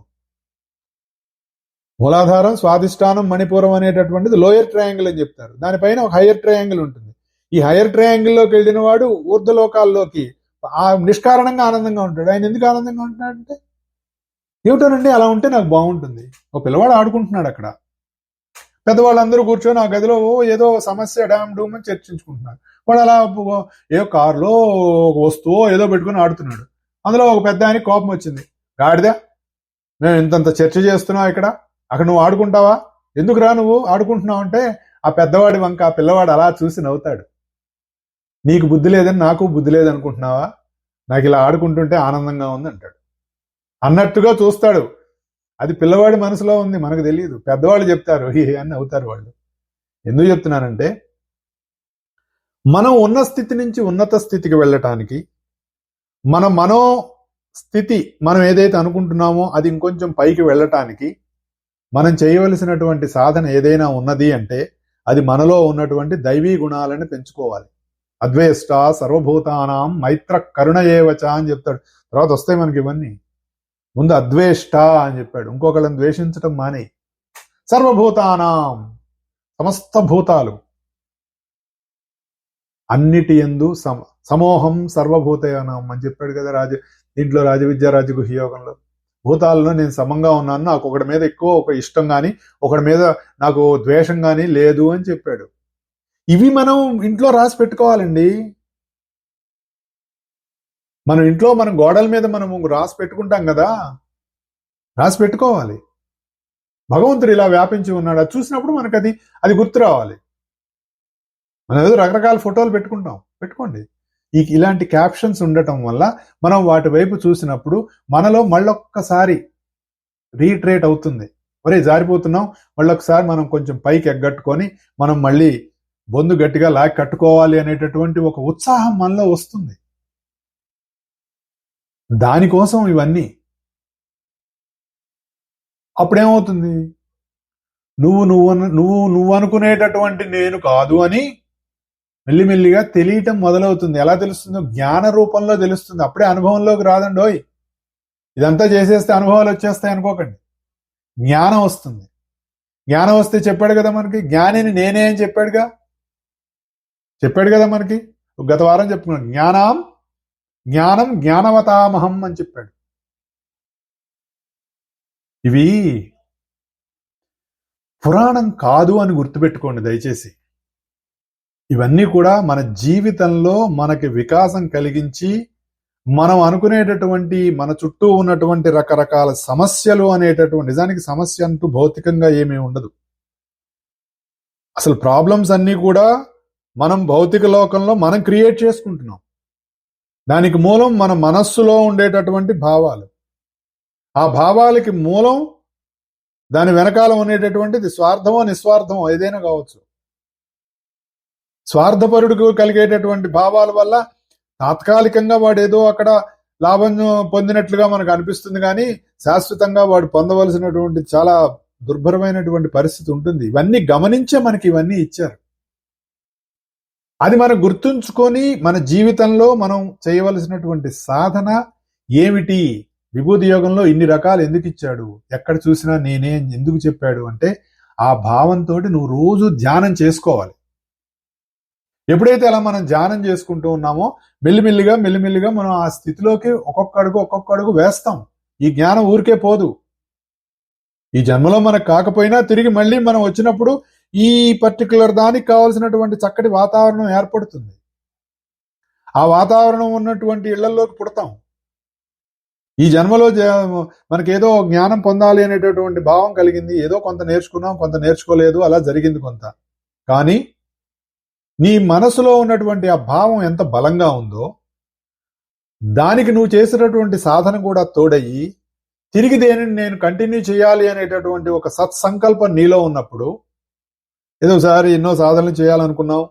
మూలాధారం, స్వాధిష్టానం, మణిపురం అనేటటువంటిది లోయర్ ట్రయాంగిల్ అని చెప్తారు. దానిపైన ఒక హయ్యర్ ట్రయాంగిల్ ఉంటుంది. ఈ హయ్యర్ ట్రయాంగిల్లోకి వెళ్ళిన వాడు ఊర్ధ్వలోకాల్లోకి నిష్కారణంగా ఆనందంగా ఉంటాడు. ఆయన ఎందుకు ఆనందంగా ఉంటున్నాడంటే ఏమిటోనండి అలా ఉంటే నాకు బాగుంటుంది. ఒక పిల్లవాడు ఆడుకుంటున్నాడు అక్కడ, పెద్దవాళ్ళందరూ కూర్చొని ఆ గదిలో ఏదో సమస్య డామ్ డూమ్ అని చర్చించుకుంటున్నారు. వాడు అలా ఏదో కారులో ఒక వస్తువు ఏదో పెట్టుకుని ఆడుతున్నాడు. అందులో ఒక పెద్ద ఆయనకి కోపం వచ్చింది. గాడిదా, మేము ఇంతంత చర్చ చేస్తున్నావు ఇక్కడ, అక్కడ నువ్వు ఆడుకుంటావా? ఎందుకు రా నువ్వు ఆడుకుంటున్నావు అంటే ఆ పెద్దవాడి వంక ఆ పిల్లవాడు అలా చూసి నవ్వుతాడు. నీకు బుద్ధి లేదని నాకు బుద్ధి లేదనుకుంటున్నావా? నాకు ఇలా ఆడుకుంటుంటే ఆనందంగా ఉంది అంటాడు. అన్నట్టుగా చూస్తాడు. అది పిల్లవాడి మనసులో ఉంది, మనకు తెలియదు. పెద్దవాళ్ళు చెప్తారు అని అవుతారు వాళ్ళు. ఎందుకు చెప్తున్నానంటే మనం ఉన్న స్థితి నుంచి ఉన్నత స్థితికి వెళ్ళటానికి మన మనోస్థితి మనం ఏదైతే అనుకుంటున్నామో అది ఇంకొంచెం పైకి వెళ్ళటానికి మనం చేయవలసినటువంటి సాధన ఏదైనా ఉన్నది అంటే అది మనలో ఉన్నటువంటి దైవీ గుణాలను పెంచుకోవాలి. అద్వేష్ట సర్వభూతానాం మైత్ర కరుణ ఏవచ అని చెప్తాడు. తర్వాత వస్తాయి మనకి ఇవన్నీ. ముందు అద్వేష్ట అని చెప్పాడు. ఇంకొకళ్ళని ద్వేషించటం మానే. సర్వభూతానాం, సమస్త భూతాలు, అన్నిటి యందు సమోహం సర్వభూతయానం అని చెప్పాడు కదా దీంట్లో రాజవిద్యా రాజగుహ్యయోగంలో. భూతాలలో నేను సమంగా ఉన్నాను, నాకు ఒకటి మీద ఎక్కువ ఒక ఇష్టం కానీ ఒకటి మీద నాకు ద్వేషం కానీ లేదు అని చెప్పాడు. ఇవి మనం ఇంట్లో రాసి పెట్టుకోవాలండి. మనం ఇంట్లో మన గోడల మీద మనం రాసి పెట్టుకుంటాం కదా, రాసి పెట్టుకోవాలి. భగవంతుడు ఇలా వ్యాపించి ఉన్నాడు, అది చూసినప్పుడు మనకు అది గుర్తు రావాలి. మనం ఏదో రకరకాల ఫోటోలు పెట్టుకోండి. ఇలాంటి క్యాప్షన్స్ ఉండటం వల్ల మనం వాటి వైపు చూసినప్పుడు మనలో మళ్ళొక్కసారి రీట్రేట్ అవుతుంది. ఒరే జారిపోతున్నాం, మళ్ళొకసారి మనం కొంచెం పైకి ఎగ్గట్టుకొని మనం మళ్ళీ బొందు గట్టిగా లాగి కట్టుకోవాలి అనేటటువంటి ఒక ఉత్సాహం మనలో వస్తుంది. దానికోసం ఇవన్నీ. అప్పుడేమవుతుంది, నువ్వు అనుకునేటటువంటి నేను కాదు అని మెల్లిమెల్లిగా తెలియటం మొదలవుతుంది. ఎలా తెలుస్తుందో జ్ఞాన రూపంలో తెలుస్తుంది. అప్పుడే అనుభవంలోకి రాదండోయ్. ఇదంతా చేసేస్తే అనుభవాలు వచ్చేస్తాయి అనుకోకండి. జ్ఞానం వస్తుంది. జ్ఞానం వస్తే చెప్పాడు కదా మనకి, జ్ఞానిని నేనే అని చెప్పాడు కదా మనకి. గత వారం చెప్పుకున్నాడు, జ్ఞానం జ్ఞానవతామహం అని చెప్పాడు. ఇవి పురాణం కాదు అని గుర్తుపెట్టుకోండి దయచేసి. ఇవన్నీ కూడా మన జీవితంలో మనకి వికాసం కలిగించి మనం అనుకునేటటువంటి మన చుట్టూ ఉన్నటువంటి రకరకాల సమస్యలు అనేటటువంటి, నిజానికి సమస్య అంటూ భౌతికంగా ఏమీ ఉండదు. అసలు ప్రాబ్లమ్స్ అన్నీ కూడా మనం భౌతిక లోకంలో మనం క్రియేట్ చేసుకుంటున్నాం. దానికి మూలం మన మనస్సులో ఉండేటటువంటి భావాలు. ఆ భావాలకి మూలం దాని వెనకాల ఉండేటటువంటిది స్వార్థమో నిస్వార్థమో ఏదైనా కావచ్చు. స్వార్థపరుడికి కలిగేటటువంటి భావాల వల్ల తాత్కాలికంగా వాడు ఏదో అక్కడ లాభం పొందినట్లుగా మనకు అనిపిస్తుంది, కానీ శాశ్వతంగా వాడు పొందవలసినటువంటి చాలా దుర్భరమైనటువంటి పరిస్థితి ఉంటుంది. ఇవన్నీ గమనించే మనకి ఇవన్నీ ఇచ్చారు. అది మనం గుర్తుంచుకొని మన జీవితంలో మనం చేయవలసినటువంటి సాధన ఏమిటి, విభూతి యోగంలో ఇన్ని రకాలు ఎందుకు ఇచ్చాడు, ఎక్కడ చూసినా నేనే ఎందుకు చెప్పాడు అంటే ఆ భావంతో నువ్వు రోజు ధ్యానం చేసుకోవాలి. ఎప్పుడైతే అలా మనం ధ్యానం చేసుకుంటూ ఉన్నామో మెల్లిమెల్లిగా మనం ఆ స్థితిలోకి ఒక్కొక్క అడుగు వేస్తాం. ఈ జ్ఞానం ఊరికే పోదు. ఈ జన్మలో మనకు కాకపోయినా తిరిగి మళ్ళీ మనం వచ్చినప్పుడు ఈ పర్టికులర్ దానికి కావాల్సినటువంటి చక్కటి వాతావరణం ఏర్పడుతుంది. ఆ వాతావరణం ఉన్నటువంటి ఇళ్లలోకి పుడతాం. ఈ జన్మలో మనకేదో జ్ఞానం పొందాలి అనేటటువంటి భావం కలిగింది, ఏదో కొంత నేర్చుకున్నాం, కొంత నేర్చుకోలేదు, అలా జరిగింది కొంత. కానీ నీ మనసులో ఉన్నటువంటి ఆ భావం ఎంత బలంగా ఉందో దానికి నువ్వు చేసినటువంటి సాధన కూడా తోడయ్యి తిరిగి దేనిని నేను కంటిన్యూ చేయాలి అనేటటువంటి ఒక సత్సంకల్పం నీలో ఉన్నప్పుడు, ఏదో ఒకసారి ఎన్నో సాధనలు చేయాలనుకున్నావు,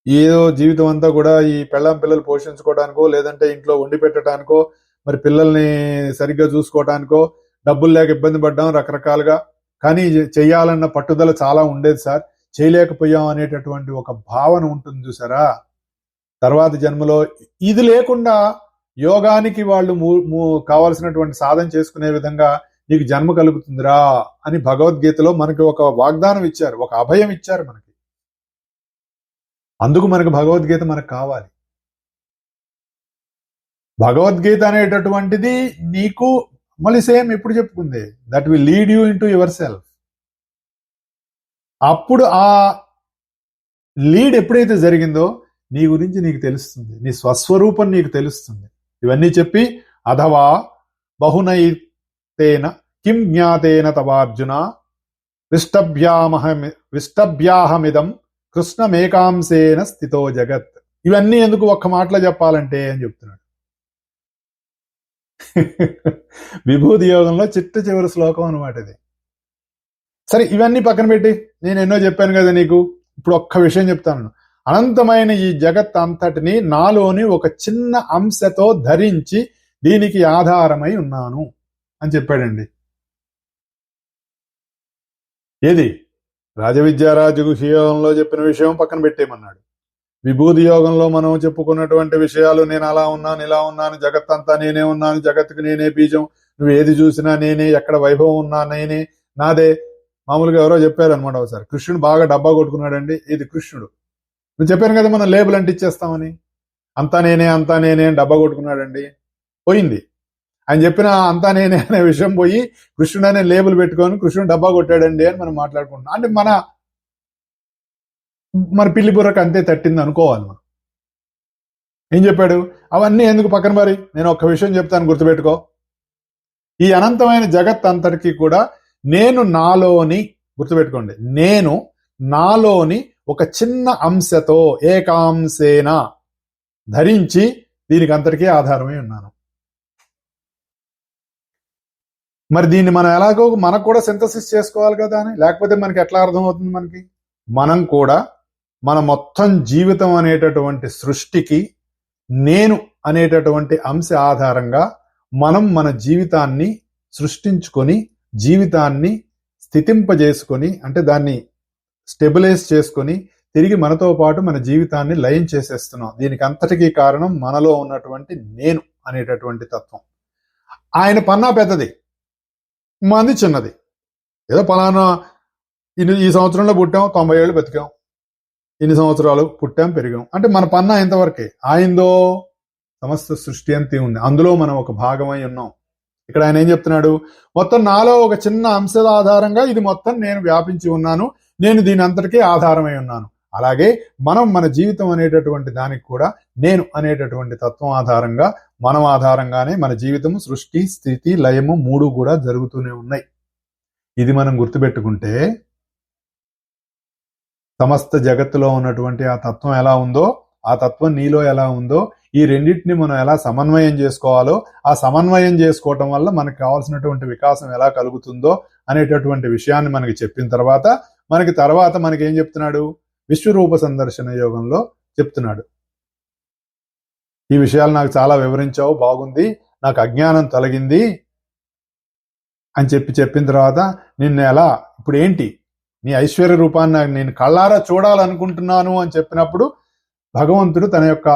ఏదో జీవితం అంతా కూడా ఈ పిల్లలు పోషించుకోవడానికో లేదంటే ఇంట్లో వండి పెట్టడానికో మరి పిల్లల్ని సరిగ్గా చూసుకోవడానికో డబ్బులు లేక ఇబ్బంది పడ్డాం రకరకాలుగా, కానీ చెయ్యాలన్న పట్టుదల చాలా ఉండేది సార్, చేయలేకపోయాం అనేటటువంటి ఒక భావన ఉంటుంది చూసారా. తర్వాత జన్మలో ఇది లేకుండా యోగానికి వాళ్ళు కావాల్సినటువంటి సాధన చేసుకునే విధంగా నీకు జన్మ కలుగుతుందిరా అని భగవద్గీతలో మనకి ఒక వాగ్దానం ఇచ్చారు, ఒక అభయం ఇచ్చారు మనకి. అందుకు మనకు భగవద్గీత మనకు కావాలి. భగవద్గీత అనేటటువంటిది నీకు మళ్ళీ సేమ్ ఎప్పుడు చెప్పుకుంది, that will lead you into yourself. అప్పుడు ఆ లీడ్ ఎప్పుడైతే జరిగిందో నీ గురించి నీకు తెలుస్తుంది, నీ స్వస్వరూపం నీకు తెలుస్తుంది. ఇవన్నీ చెప్పి అథవా బహునైతేన కిం జ్ఞాతేన తవార్జున విష్టభ్యాహమిదం కృష్ణమేకాంశేన స్థితో జగత్. ఇవన్నీ ఎందుకు ఒక్క మాటలో చెప్పాలంటే అని చెప్తున్నాడు. విభూతి యోగంలో చివరి శ్లోకం అనమాట ఇది. సరే, ఇవన్నీ పక్కన పెట్టి నేను ఎన్నో చెప్పాను కదా నీకు. ఇప్పుడు ఒక్క విషయం చెప్తాను. అనంతమైన ఈ జగత్ అంతటిని నాలోని ఒక చిన్న అంశతో ధరించి దీనికి ఆధారమై ఉన్నాను అని చెప్పాడండి. ఏది రాజవిద్యా రాజగుహ్యయోగంలో చెప్పిన విషయం పక్కన పెట్టేయమన్నాడు. విభూతి యోగంలో మనం చెప్పుకున్నటువంటి విషయాలు, నేను అలా ఉన్నాను ఇలా ఉన్నాను, జగత్ అంతా నేనే ఉన్నాను, జగత్తుకు నేనే బీజం, నువ్వు ఏది చూసినా నేనే, ఎక్కడ వైభవం ఉన్నా నేనే, నాదే. మామూలుగా ఎవరో చెప్పారు అనమాట ఒకసారి, కృష్ణుడు బాగా డబ్బా కొట్టుకున్నాడండి. ఇది కృష్ణుడు నువ్వు చెప్పాను కదా మనం లేబుల్ అంటిచ్చేస్తామని. అంతా నేనే అని డబ్బా కొట్టుకున్నాడండి, పోయింది. ఆయన చెప్పిన అంతా నేనే అనే విషయం పోయి కృష్ణుడు అనే లేబుల్ పెట్టుకొని కృష్ణుడు డబ్బా కొట్టాడండి అని మనం మాట్లాడుకుంటున్నాం. అంటే మన పిల్లి బుర్రకు అంతే తట్టింది అనుకోవాలి మనం. ఏం చెప్పాడు? అవన్నీ ఎందుకు పక్కన మరి, నేను ఒక్క విషయం చెప్తాను, గుర్తుపెట్టుకో. ఈ అనంతమైన జగత్ అంతటికీ కూడా నేను నాలోని, గుర్తుపెట్టుకోండి, నేను నాలోని ఒక చిన్న అంశతో ఏకాంశేన ధరించి దీనికి అంతటికీ ఆధారమై ఉన్నాను. మరి దీన్ని మనం ఎలాగో మనకు కూడా సింథసిస్ చేసుకోవాలి కదా అని, లేకపోతే మనకి ఎట్లా అర్థమవుతుంది? మనం కూడా మన మొత్తం జీవితం అనేటటువంటి సృష్టికి నేను అనేటటువంటి అంశ ఆధారంగా మనం మన జీవితాన్ని సృష్టించుకొని, జీవితాన్ని స్థితింపజేసుకొని, అంటే దాన్ని స్టెబిలైజ్ చేసుకొని తిరిగి మనతో పాటు మన జీవితాన్ని లయం చేసేస్తున్నాం. దీనికి అంతటికీ కారణం మనలో ఉన్నటువంటి నేను అనేటటువంటి తత్వం. ఆయన పన్నా పెద్దది, మంది చిన్నది. ఏదో పలానా ఈ సంవత్సరంలో పుట్టాం, 90 ఏళ్ళు బతికాం, ఇన్ని సంవత్సరాలు పుట్టాం పెరిగాం అంటే మన పన్నా ఎంతవరకే. ఆయందో సమస్త సృష్టి అంతే ఉంది, అందులో మనం ఒక భాగమై ఉన్నాం. ఇక్కడ ఆయన ఏం చెప్తున్నాడు? మొత్తం నాలో ఒక చిన్న అంశల ఆధారంగా ఇది మొత్తం నేను వ్యాపించి ఉన్నాను, నేను దీని అంతటికీ ఆధారమై ఉన్నాను. అలాగే మనం మన జీవితం అనేటటువంటి దానికి కూడా నేను అనేటటువంటి తత్వం ఆధారంగా, మనం ఆధారంగానే మన జీవితము, సృష్టి, స్థితి, లయము మూడు కూడా జరుగుతూనే ఉన్నాయి. ఇది మనం గుర్తుపెట్టుకుంటే సమస్త జగత్తులో ఉన్నటువంటి ఆ తత్వం ఎలా ఉందో, ఆ తత్వం నీలో ఎలా ఉందో, ఈ రెండింటిని మనం ఎలా సమన్వయం చేసుకోవాలో, ఆ సమన్వయం చేసుకోవటం వల్ల మనకు కావాల్సినటువంటి వికాసం ఎలా కలుగుతుందో అనేటటువంటి విషయాన్ని మనకి చెప్పిన తర్వాత మనకి ఏం చెప్తున్నాడు? విశ్వరూప సందర్శన యోగంలో చెప్తున్నాడు. ఈ విషయాలు నాకు చాలా వివరించావు, బాగుంది, నాకు అజ్ఞానం తొలగింది అని చెప్పిన తర్వాత నిన్ను ఎలా, ఇప్పుడు ఏంటి నీ ఐశ్వర్య రూపాన్ని నేను కళ్ళారా చూడాలనుకుంటున్నాను అని చెప్పినప్పుడు భగవంతుడు తన యొక్క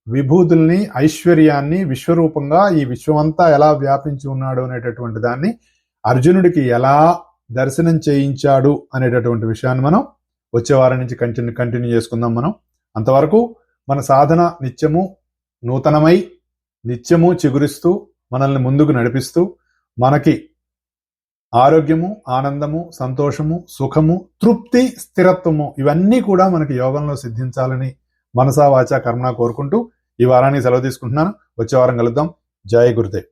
విభూతుల్ని, ఐశ్వర్యాన్ని విశ్వరూపంగా ఈ విశ్వమంతా ఎలా వ్యాపించి ఉన్నాడు అనేటటువంటి దాన్ని అర్జునుడికి ఎలా దర్శనం చేయించాడు అనేటటువంటి విషయాన్ని మనం వచ్చే వారం నుంచి కంటిన్యూ చేసుకుందాం. మనం అంతవరకు మన సాధన నిత్యము నూతనమై, నిత్యము చిగురిస్తూ, మనల్ని ముందుకు నడిపిస్తూ, మనకి ఆరోగ్యము, ఆనందము, సంతోషము, సుఖము, తృప్తి, స్థిరత్వము ఇవన్నీ కూడా మనకి యోగంలో సిద్ధించాలని మనసా వాచా కర్మణ కోరుకుంటూ ఈ వారానికి సెలవు తీసుకుంటున్నాను. వచ్చే వారం కలుద్దాం. జై గురుదేవ్.